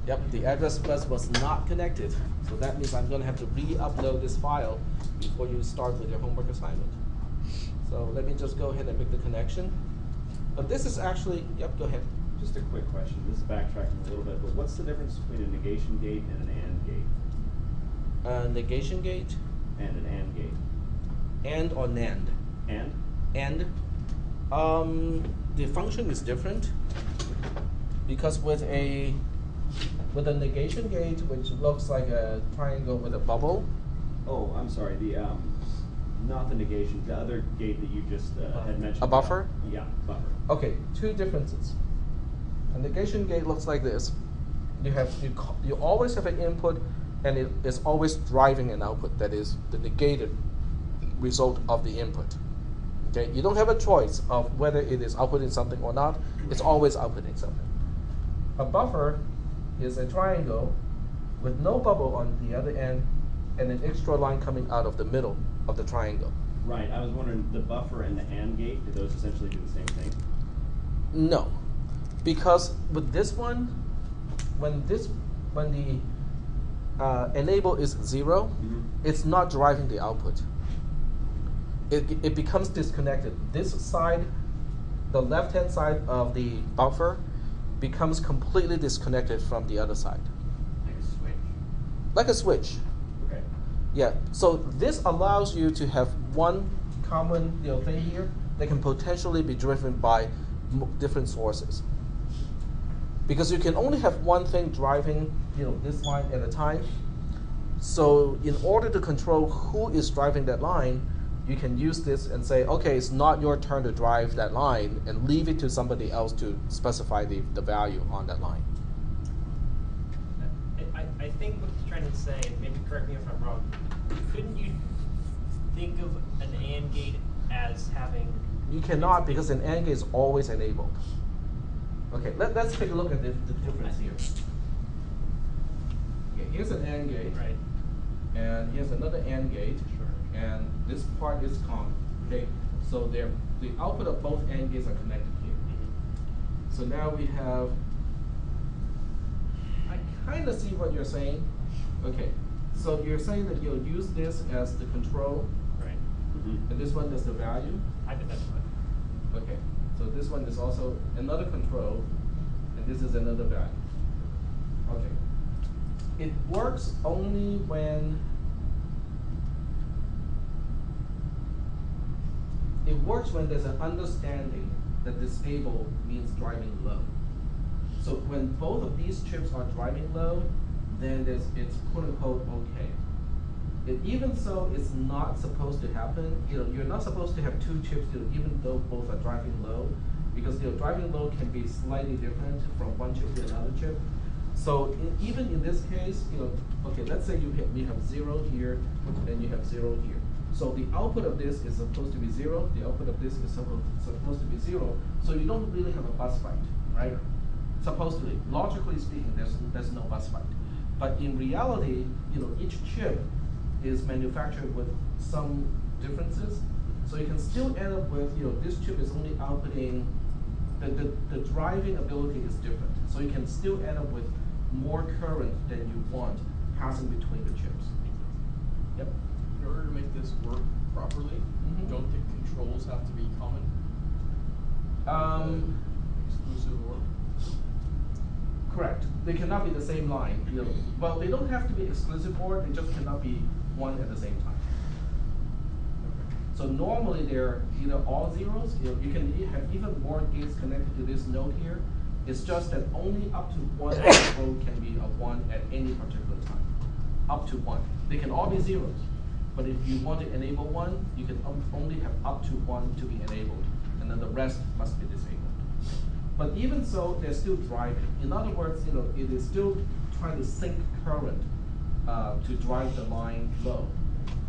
Yep, the address bus was not connected, so that means I'm going to have to re-upload this file before you start with your homework assignment. So let me just go ahead and make the connection. But this is actually, yep, go ahead. Just a quick question. This is backtracking a little bit, but what's the difference between a negation gate and an AND gate? Negation gate. And an AND gate. And or NAND. And? And. The function is different because with a negation gate, which looks like a triangle with a bubble. Oh, I'm sorry. The not the negation. The other gate that you just had mentioned. A buffer? Yeah, buffer. Okay, 2 differences. A negation gate looks like this. You always have an input, and it is always driving an output. That is the negated result of the input. Okay, you don't have a choice of whether it is outputting something or not. It's always outputting something. A buffer is a triangle with no bubble on the other end and an extra line coming out of the middle of the triangle. Right. I was wondering, the buffer and the AND gate, do those essentially do the same thing? No, because with this one, when the enable is 0, it's not driving the output. It becomes disconnected. This side, the left-hand side of the buffer, becomes completely disconnected from the other side. Like a switch. Like a switch. Okay. Yeah. So this allows you to have one common thing here that can potentially be driven by different sources. Because you can only have one thing driving this line at a time. So in order to control who is driving that line, you can use this and say, okay, it's not your turn to drive that line, and leave it to somebody else to specify the value on that line. I think what he's trying to say, and maybe correct me if I'm wrong, couldn't you think of an AND gate as having... You cannot, because an AND gate is always enabled. Okay, let's take a look at the difference here. Okay, here's an AND gate. Right. And here's another AND gate. Sure. And this part is common. Okay, so the output of both AND gates are connected here. So now we have. I kind of see what you're saying. Okay, so you're saying that you'll use this as the control, Right. and this one is the value. I think that's fine. Okay, so this one is also another control, and this is another value. Okay, it works only when. It works when there's an understanding that disable means driving low. So when both of these chips are driving low, then it's quote unquote okay. Even so, it's not supposed to happen. You're not supposed to have 2 chips, even though both are driving low, because driving low can be slightly different from one chip to another chip. So even in this case, okay, let's say we have 0 here, and you have 0 here. So the output of this is supposed to be 0. The output of this is supposed to be 0. So you don't really have a bus fight, right? Supposedly, logically speaking, there's no bus fight. But in reality, each chip is manufactured with some differences. So you can still end up with, this chip is only outputting, the driving ability is different. So you can still end up with more current than you want passing between the chips. Yep. In order to make this work properly, don't the controls have to be common? Exclusive or? Correct. They cannot be the same line. Well, they don't have to be exclusive OR. They just cannot be one at the same time. Okay. So normally they're either all zeros. You can have even more gates connected to this node here. It's just that only up to one node can be a 1 at any particular time. Up to 1. They can all be zeros. But if you want to enable 1, you can only have up to 1 to be enabled, and then the rest must be disabled. But even so, they're still driving. In other words, it is still trying to sync current to drive the line low.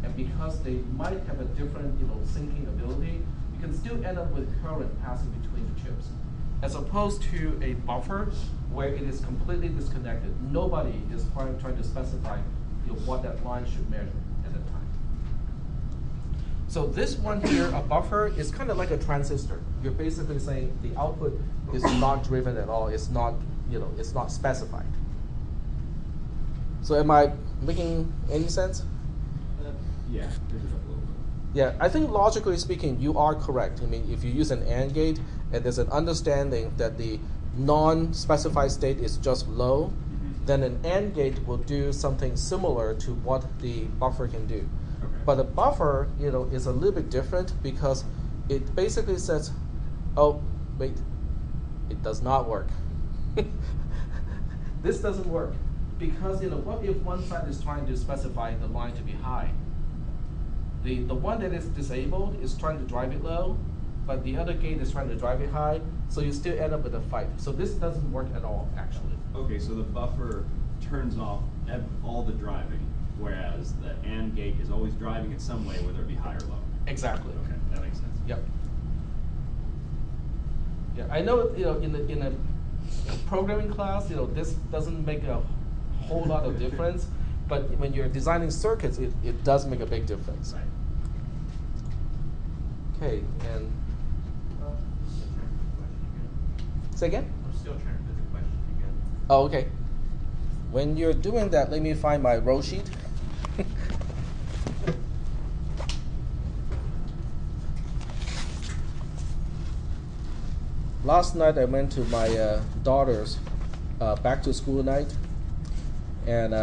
And because they might have a different syncing ability, you can still end up with current passing between the chips. As opposed to a buffer where it is completely disconnected. Nobody is trying to specify what that line should measure at that time. So this one here, a buffer, is kind of like a transistor. You're basically saying the output is not driven at all. It's not, it's not specified. So am I making any sense? Yeah, there's a little bit. Yeah, I think logically speaking, you are correct. I mean, if you use an AND gate and there's an understanding that the non-specified state is just low, then an AND gate will do something similar to what the buffer can do. Okay. But a buffer, is a little bit different because it basically says, oh, wait, it does not work. This doesn't work because, what if one side is trying to specify the line to be high? The one that is disabled is trying to drive it low, but the other gate is trying to drive it high, so you still end up with a fight. So this doesn't work at all, actually. Okay, so the buffer turns off all the driving, whereas the AND gate is always driving it some way, whether it be high or low. Exactly. Okay, that makes sense. Yep. Yeah, I know, in a programming class, this doesn't make a whole lot of difference, but when you're designing circuits, it does make a big difference. Right. Okay, and say again? I'm still trying to put the question together. Oh, okay. When you're doing that, let me find my row sheet. Last night I went to my daughter's back to school night, and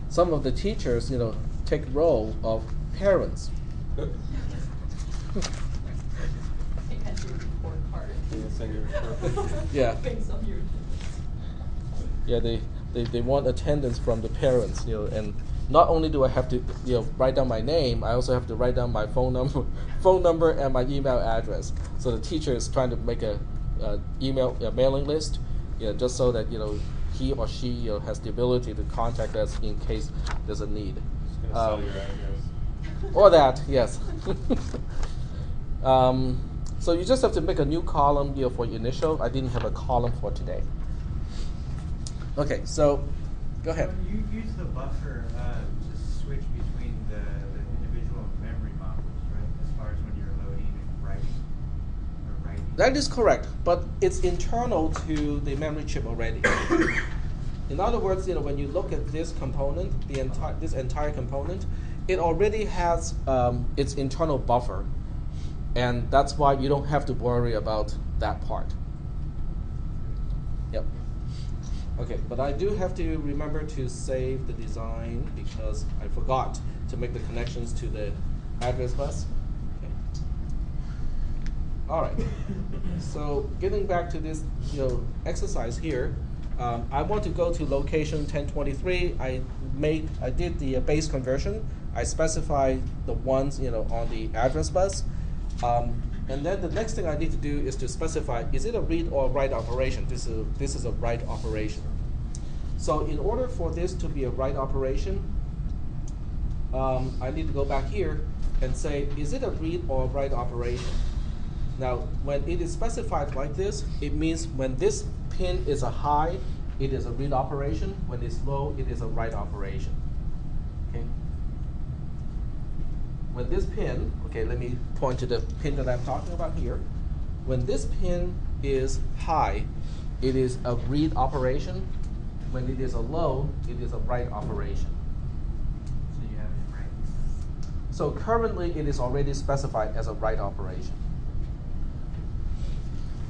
some of the teachers, take role of parents. I had your report card. Yeah. Based on your attendance. Yeah, they want attendance from the parents, and not only do I have to, write down my name, I also have to write down my phone number and my email address. So the teacher is trying to make a mailing list, just so that he or she has the ability to contact us in case there's a need. Just gonna sell your address. Or that, yes. So you just have to make a new column for your initial. I didn't have a column for today. Okay, so go ahead. You use the buffer to switch between the individual memory modules, right? As far as when you're loading and writing or writing. That is correct, but it's internal to the memory chip already. In other words, when you look at this component, this entire component, it already has its internal buffer, and that's why you don't have to worry about that part. Yep. Okay, but I do have to remember to save the design because I forgot to make the connections to the address bus. Okay. All right. So getting back to this, exercise here, I want to go to location 1023. I did the base conversion. I specified the ones on the address bus, and then the next thing I need to do is to specify: is it a read or write operation? This is a write operation. So in order for this to be a write operation, I need to go back here and say: is it a read or write operation? Now, when it is specified like this, it means when this pin is a high, it is a read operation. When it's low, it is a write operation. Okay. When this pin, okay, let me point to the pin that I'm talking about here. When this pin is high, it is a read operation. When it is a low, it is a write operation. So you have it right. So currently, it is already specified as a write operation.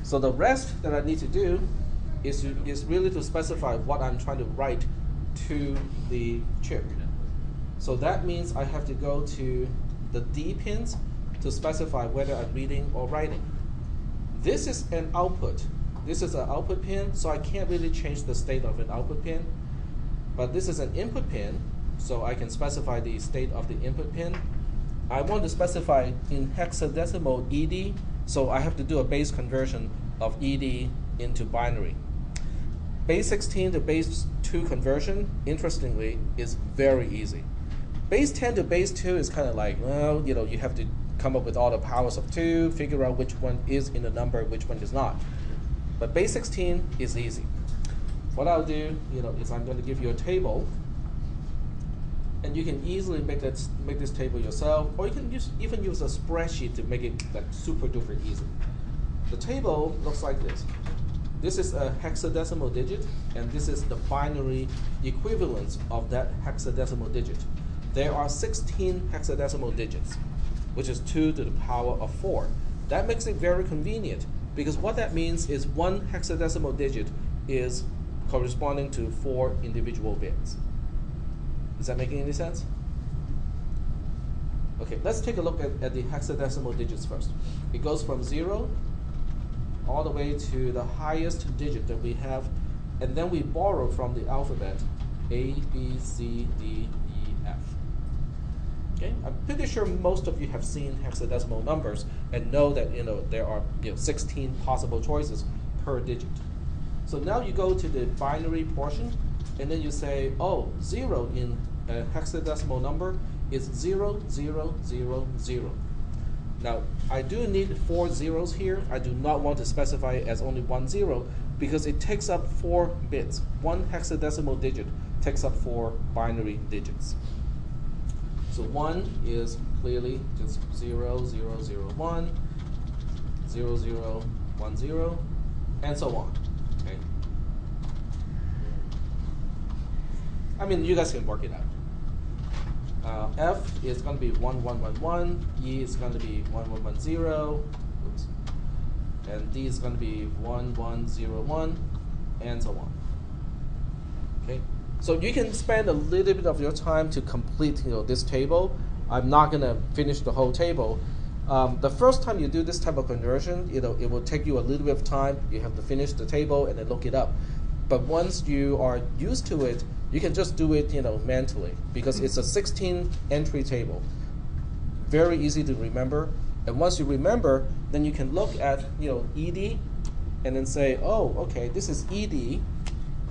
So the rest that I need to do is really to specify what I'm trying to write to the chip. So that means I have to go to the D pins to specify whether I'm reading or writing. This is an output. This is an output pin, so I can't really change the state of an output pin. But this is an input pin, so I can specify the state of the input pin. I want to specify in hexadecimal ED, so I have to do a base conversion of ED into binary. base 16 to base 2 conversion, interestingly, is very easy. Base 10 to base 2 is kind of like, well, you have to come up with all the powers of 2, figure out which one is in the number, which one is not. But base 16 is easy. What I'll do, is I'm going to give you a table, and you can easily make this table yourself, or you can even use a spreadsheet to make it like super duper easy. The table looks like this. This is a hexadecimal digit, and this is the binary equivalence of that hexadecimal digit. There are 16 hexadecimal digits, which is 2 to the power of 4. That makes it very convenient, because what that means is one hexadecimal digit is corresponding to 4 individual bits. Is that making any sense? Okay, let's take a look at the hexadecimal digits first. It goes from 0 all the way to the highest digit that we have, and then we borrow from the alphabet A, B, C, D, E, F. Okay, I'm pretty sure most of you have seen hexadecimal numbers and know that there are 16 possible choices per digit. So now you go to the binary portion, and then you say, oh, 0 in a hexadecimal number is 0, 0, 0, 0. Now, I do need 4 zeros here. I do not want to specify it as only 1 0 because it takes up 4 bits. One hexadecimal digit takes up 4 binary digits. So 1 is clearly just 0, 0, 0, 1, 0, 0, 1, 0, and so on. Okay. I mean, you guys can work it out. F is going to be 1, 1, 1, 1. E is going to be 1, 1, 1, 0. Oops. And D is going to be 1, 1, 0, 1, and so on. Okay. So you can spend a little bit of your time to complete this table. I'm not going to finish the whole table. The first time you do this type of conversion, it will take you a little bit of time. You have to finish the table and then look it up. But once you are used to it, you can just do it mentally, because it's a 16 entry table. Very easy to remember. And once you remember, then you can look at ED and then say, oh, okay, this is ED.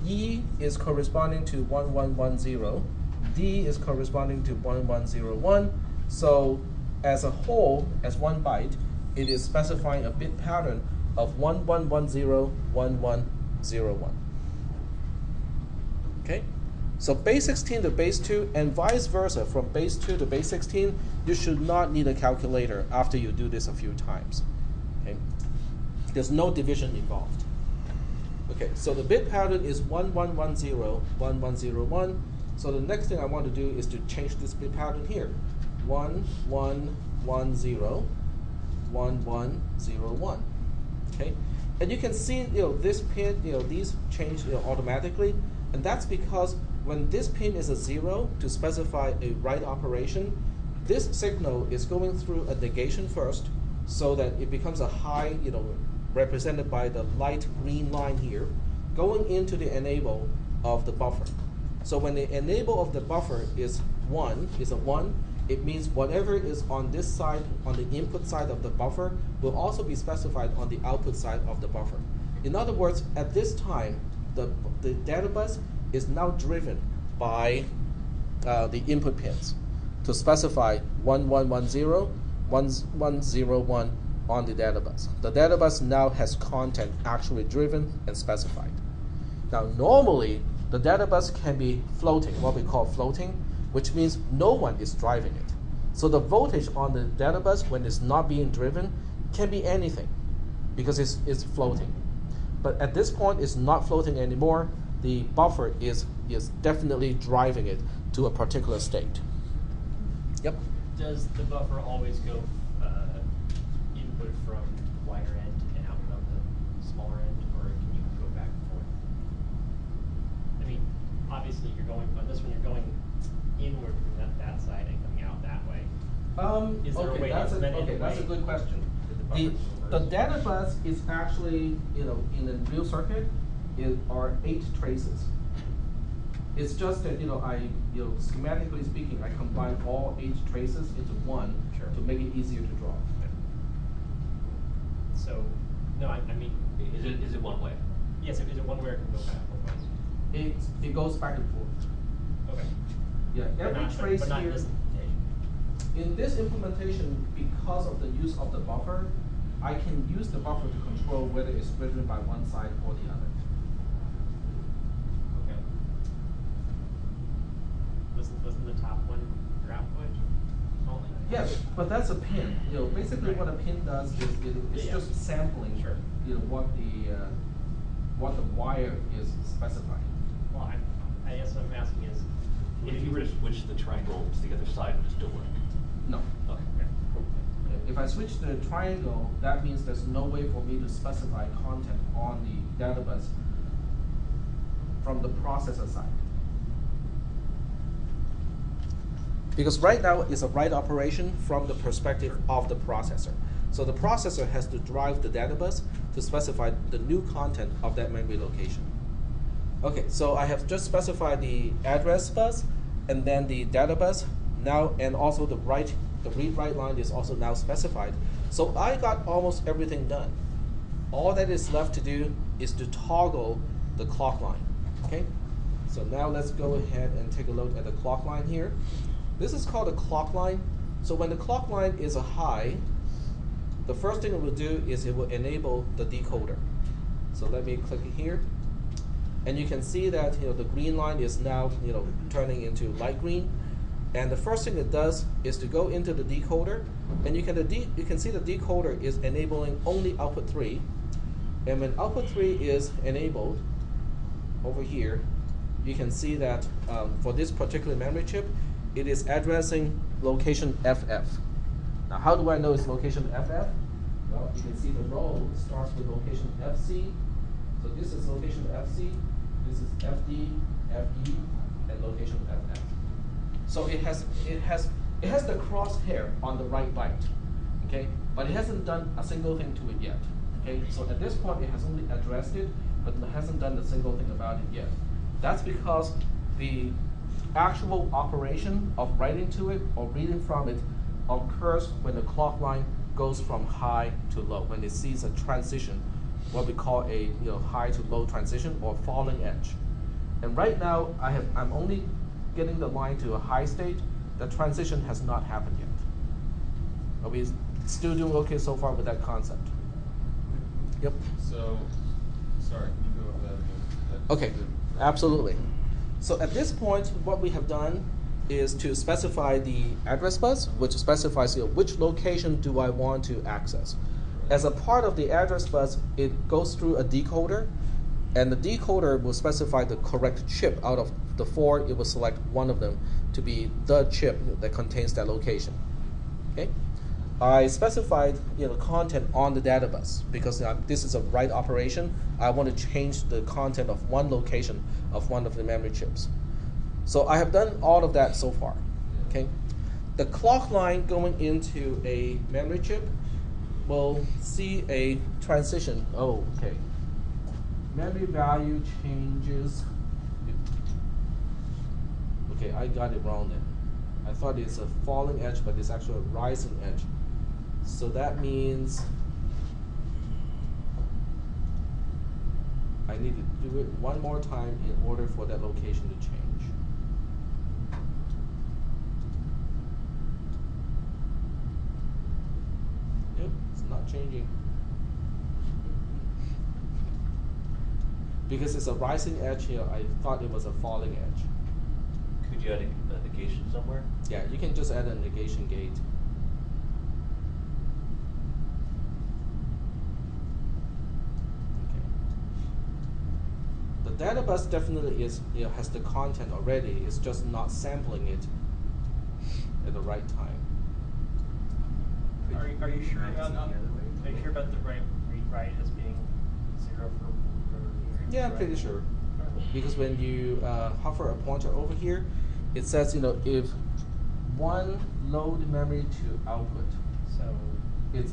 E is corresponding to 1110. D is corresponding to 1101. So as a whole, as one byte, it is specifying a bit pattern of 11101101. Okay? So base 16 to base 2 and vice versa from base 2 to base 16, you should not need a calculator after you do this a few times. Okay? There's no division involved. Okay, so the bit pattern is 1110, 1101. So the next thing I want to do is to change this bit pattern here. 1110, 1101. Okay? And you can see this pin, these change automatically, and that's because when this pin is a 0 to specify a write operation, this signal is going through a negation first, so that it becomes a high, represented by the light green line here, going into the enable of the buffer. So when the enable of the buffer is a 1, it means whatever is on this side, on the input side of the buffer, will also be specified on the output side of the buffer. In other words, at this time, the data bus is now driven by the input pins to specify 1110, 1101 on the data bus. The data bus now has content actually driven and specified. Now, normally, the data bus can be floating, what we call floating, which means no one is driving it. So the voltage on the data bus when it's not being driven can be anything because it's floating. But at this point, it's not floating anymore. The buffer is definitely driving it to a particular state. Yep? Does the buffer always go input from wider end and output of the smaller end, or can you go back and forth? I mean, obviously you're going on this one. You're going inward from that side and coming out that way. Is there a way to implement it? That's a good question. The The data bus is actually, in the real circuit, are 8 traces. It's just that, schematically speaking, I combine all 8 traces into one to make it easier to draw. So, no, I mean, Is it one way? yes, is it one way or can it go back? point? It goes back and forth. Okay. Yeah, But every not- trace but not here. this implementation. In this implementation, because of the use of the buffer, I can use the buffer to control whether it's written by one side or the other. Okay. Wasn't the top one your output only? Yes, but that's a pin. You know, basically Right. what a pin does is it's Yeah. just sampling. Sure. You know what the wire is specifying. Well, I guess what I'm asking is, If you were to switch the triangle to the other side, would it still work? No. Okay. If I switch the triangle, that means there's no way for me to specify content on the data bus from the processor side. Because right now it's a write operation from the perspective of the processor. So the processor has to drive the data bus to specify the new content of that memory location. Okay, so I have just specified the address bus and then the data bus now, and also the read-write line is also now specified. So I got almost everything done. All that is left to do is to toggle the clock line. Okay, so now let's go ahead and take a look at the clock line here. This is called a clock line. So when the clock line is a high, the first thing it will do is it will enable the decoder. So let me click here. And you can see that the green line is now turning into light green, and the first thing it does is to go into the decoder, and you can see the decoder is enabling only output 3, and when output 3 is enabled over here, you can see that for this particular memory chip, it is addressing location FF. Now, how do I know it's location FF? Well, you can see the row starts with location FC. So this is location FC. This is FD, FE, and location FF. So it has the crosshair on the right byte, okay? But it hasn't done a single thing to it yet, okay? So at this point, it has only addressed it, but it hasn't done a single thing about it yet. That's because the actual operation of writing to it or reading from it occurs when the clock line goes from high to low, when it sees a transition, what we call a high to low transition or falling edge. And right now I'm only getting the line to a high state. The transition has not happened yet. Are we still doing okay so far with that concept? Yep. So, sorry, can you go over that again? Okay, absolutely. So at this point, what we have done is to specify the address bus, which specifies which location do I want to access. As a part of the address bus, it goes through a decoder, and the decoder will specify the correct chip. Out of the 4, it will select one of them to be the chip that contains that location. Okay, I specified content on the data bus because this is a write operation. I want to change the content of one location of one of the memory chips. So I have done all of that so far. Okay, the clock line going into a memory chip will see a transition. Oh, okay. Memory value changes. Okay, I got it wrong then. I thought it's a falling edge, but it's actually a rising edge. So that means I need to do it one more time in order for that location to change. Yep, it's not changing. Because it's a rising edge here, I thought it was a falling edge. Could you add a negation somewhere? Yeah, you can just add a negation gate. Okay. The data bus definitely is has the content already. It's just not sampling it at the right time. Are you sure about the read-write as being 0 for Yeah, I'm pretty sure. Because when you hover a pointer over here, it says if one load memory to output. So It's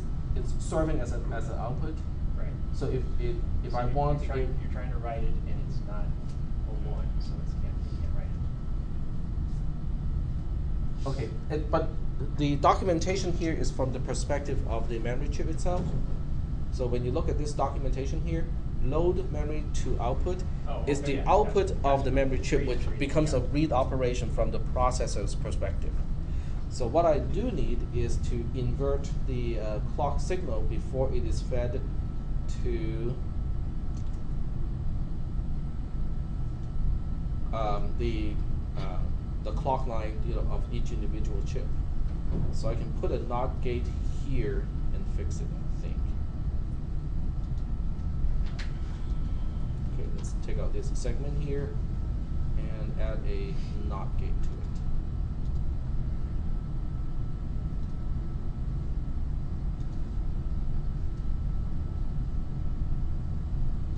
serving as an output. right. So if So I want you're trying to write it and it's not a 1, so you can't write it. okay, but the documentation here is from the perspective of the memory chip itself. So when you look at this documentation here, load memory to output Oh, It's okay, the yeah, output gotcha, of the gotcha. memory chip, which Read, becomes a yeah. read operation from the processor's perspective. So what I do need is to invert the clock signal before it is fed to the clock line, of each individual chip. So I can put a NOT gate here and fix it, I think. Okay, let's take out this segment here and add a NOT gate to it.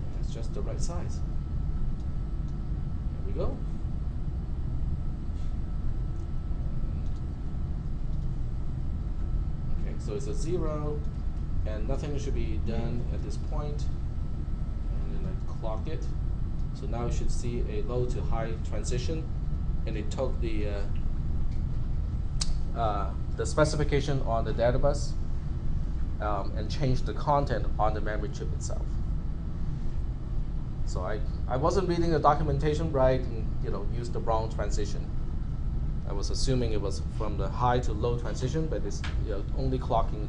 And it's just the right size. There we go. Okay, so it's a 0, and nothing should be done at this point. And then I clock it. So now you should see a low to high transition, and it took the specification on the data bus and changed the content on the memory chip itself. So I wasn't reading the documentation right, and used the wrong transition. I was assuming it was from the high to low transition, but it's only clocking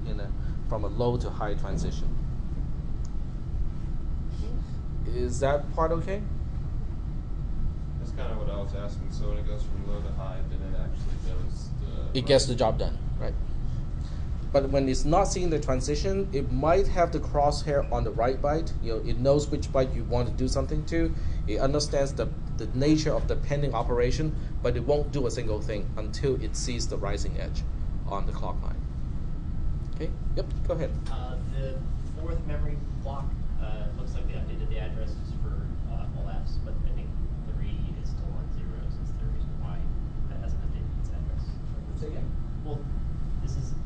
from a low to high transition. Is that part okay? That's kind of what I was asking. So when it goes from low to high, then it actually does the. It gets the job done, right? But when it's not seeing the transition, it might have the crosshair on the right byte. It knows which byte you want to do something to. It understands the nature of the pending operation, but it won't do a single thing until it sees the rising edge on the clock line. Okay, yep, go ahead. The fourth memory block looks like they updated the addresses for all Fs, but I think 3 is still on 0, so that's the reason why that hasn't updated its address. Say again? Well,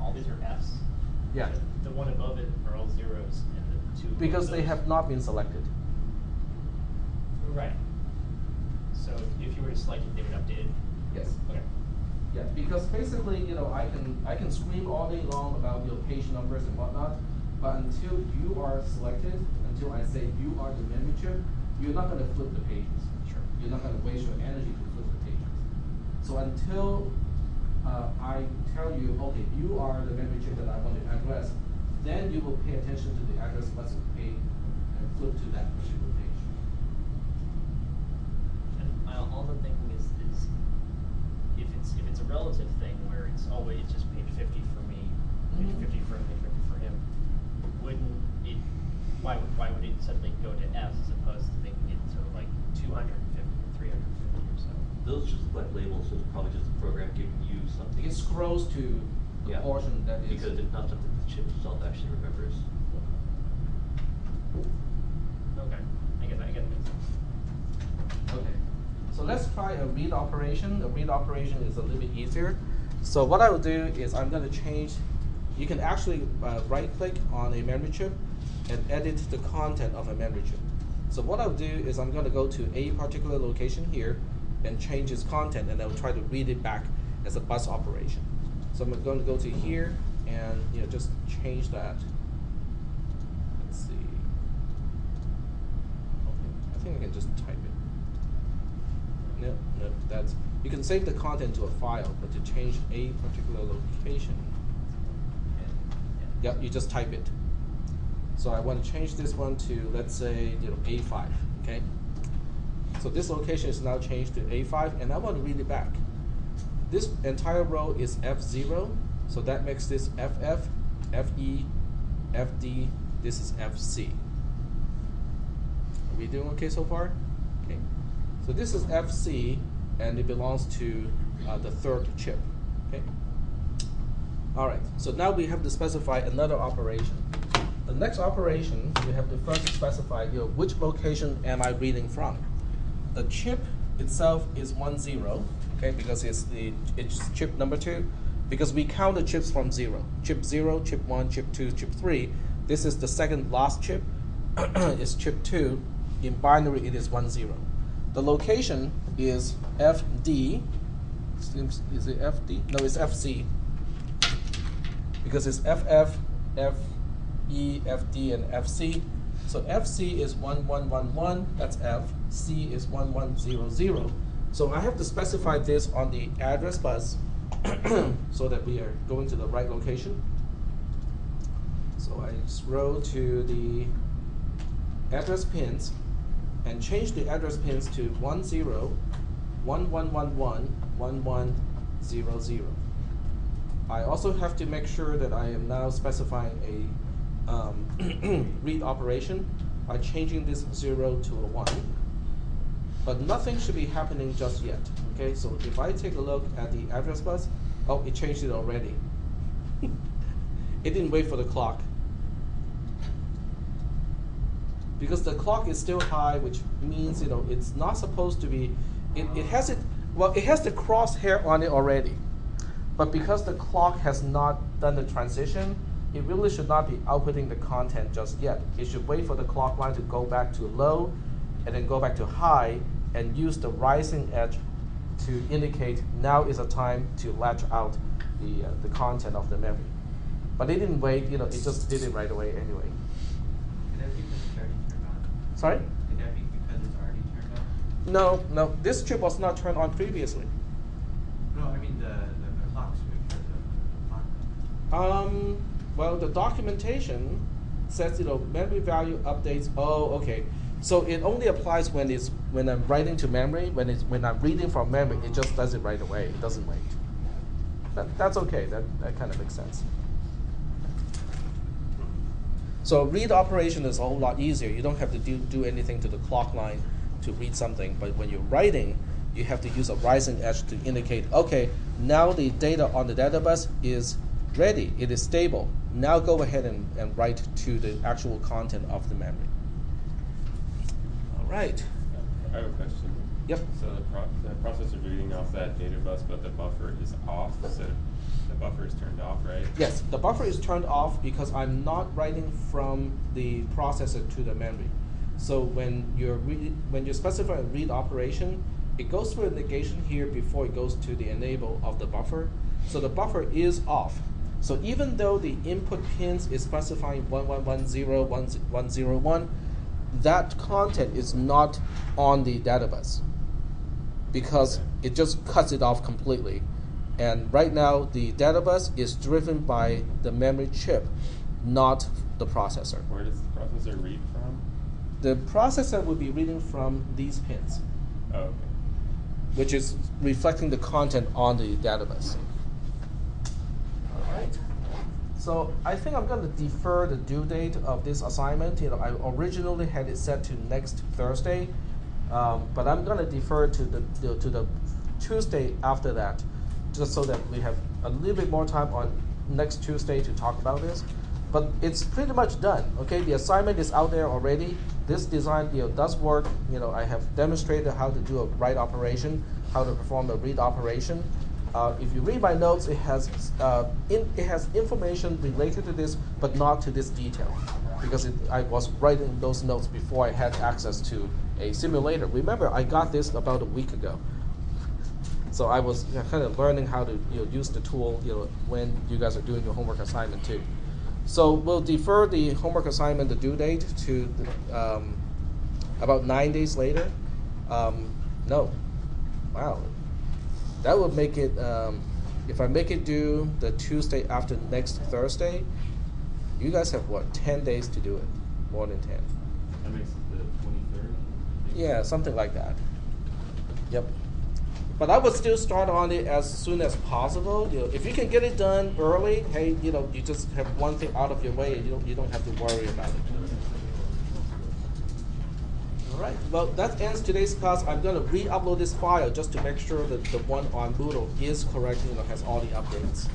all these are Fs. Yeah. The one above it are all 0s, and the 2 Because above they those- have not been selected. Right. So if you were to select it, they would update it? Yes. Okay. Yeah, because basically, I can scream all day long about page numbers and whatnot, but until you are selected, until I say you are the memory chip, you're not going to flip the pages. Sure. You're not going to waste your energy to flip the pages. So until I tell you, okay, you are the memory chip that I want to address, then you will pay attention to the address bus page and flip to that particular page. And all I'm thinking is if it's a relative thing where it's just page 50 for me, page 50 for him, page 50 for him, why would it suddenly go to Fs as opposed to making it sort of like 250 or 350 or so? Those just look like labels, so it's probably just the program giving you something. It scrolls to the portion that is. Because it's not something the chip itself actually remembers. Okay, I get that makes sense. Okay, so let's try a read operation. A read operation is a little bit easier. So what I will do is I'm going to change. You can actually right-click on a memory chip and edit the content of a memory chip. So what I'll do is I'm going to go to a particular location here and change its content, and I'll try to read it back as a bus operation. So I'm going to go to here and just change that. Let's see. Okay, I think I can just type it. No, that's, you can save the content to a file, but to change a particular location, yep, you just type it. So I want to change this one to, let's say, A5, okay? So this location is now changed to A5, and I want to read it back. This entire row is F0, so that makes this FF, FE, FD, this is FC. Are we doing okay so far? Okay. So this is FC, and it belongs to the third chip, okay? All right, so now we have to specify another operation. The next operation, we have to first specify which location am I reading from. The chip itself is 10, okay, because it's chip number 2, because we count the chips from 0. Chip 0, chip 1, chip 2, chip 3. This is the second last chip, is chip 2. In binary, it is 10. The location is FD. Is it FD? No, it's FC. Because it's FF, FE, FD, and FC. So FC is 1111, that's F. C is 1100. So I have to specify this on the address bus so that we are going to the right location. So I scroll to the address pins and change the address pins to 10, 1111, 1100. I also have to make sure that I am now specifying a read operation by changing this 0 to a 1. But nothing should be happening just yet. Okay, so if I take a look at the address bus, oh, it changed it already. It didn't wait for the clock. Because the clock is still high, which means it's not supposed to be. It has it. Well, it has the crosshair on it already, but because the clock has not done the transition, it really should not be outputting the content just yet. It should wait for the clock line to go back to low, and then go back to high, and use the rising edge to indicate now is a time to latch out the content of the memory. But it didn't wait. It just did it right away anyway. Could that be because it's already turned on? Sorry? Could that be because it's already turned on? No. This chip was not turned on previously. No, I mean the clock switch or the clock. Well, the documentation says memory value updates. Oh, okay. So it only applies when I'm writing to memory. When I'm reading from memory, it just does it right away. It doesn't wait. That's okay. That kind of makes sense. So read operation is a whole lot easier. You don't have to do anything to the clock line to read something. But when you're writing, you have to use a rising edge to indicate, okay, now the data on the data bus is ready. It is stable. Now go ahead and write to the actual content of the memory. All right. I have a question. Yep. So the processor is reading off that data bus, but the buffer is off. So the buffer is turned off, right? Yes, the buffer is turned off because I'm not writing from the processor to the memory. So when you specify a read operation, it goes through a negation here before it goes to the enable of the buffer. So the buffer is off. So even though the input pins is specifying 1110, 1101, that content is not on the data bus because it just cuts it off completely. And right now, the data bus is driven by the memory chip, not the processor. Where does the processor read from? The processor will be reading from these pins, Oh, okay. which is reflecting the content on the data bus. All right. So I think I'm going to defer the due date of this assignment. I originally had it set to next Thursday, but I'm going to defer to the Tuesday after that, just so that we have a little bit more time on next Tuesday to talk about this. But it's pretty much done. Okay, the assignment is out there already. This design does work. I have demonstrated how to do a write operation, how to perform a read operation. If you read my notes, it has information related to this, but not to this detail, because I was writing those notes before I had access to a simulator. Remember, I got this about a week ago, so I was kind of learning how to use the tool when you guys are doing your homework assignment too. So we'll defer the homework assignment, the due date, to about 9 days later. No, wow. That would make it, if I make it due the Tuesday after next Thursday, you guys have, 10 days to do it? More than 10. That makes it the 23rd? Yeah, something like that. Yep. But I would still start on it as soon as possible. If you can get it done early, hey, you just have one thing out of your way and you don't have to worry about it. All right, well, that ends today's class. I'm going to re-upload this file just to make sure that the one on Moodle is correct, has all the updates.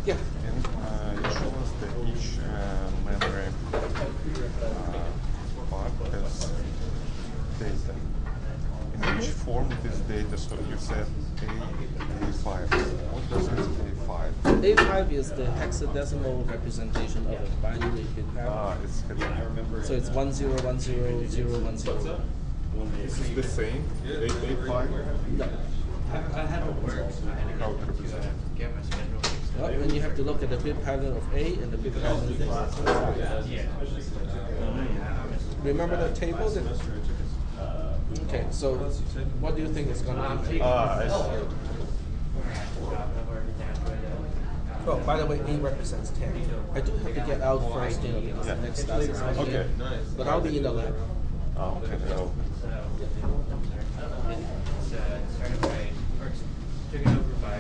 Yeah. And you show us that each memory part has data. In which format form this data? So you said A5. What does this A5? A5 is the hexadecimal representation of a binary bit pattern. Ah, it's So it's 10101010. This is the same. A5. No. How to represent it? Well, then you have to look at the bit pattern of A and the bit pattern of 5. Remember the table? Okay, so what do you think is going to be? I see. Oh, by the way, A represents 10. I do have to get out first, because the next class is on Okay. But I'll be in the lab. Oh, okay. So, It's started by, or it's taken over by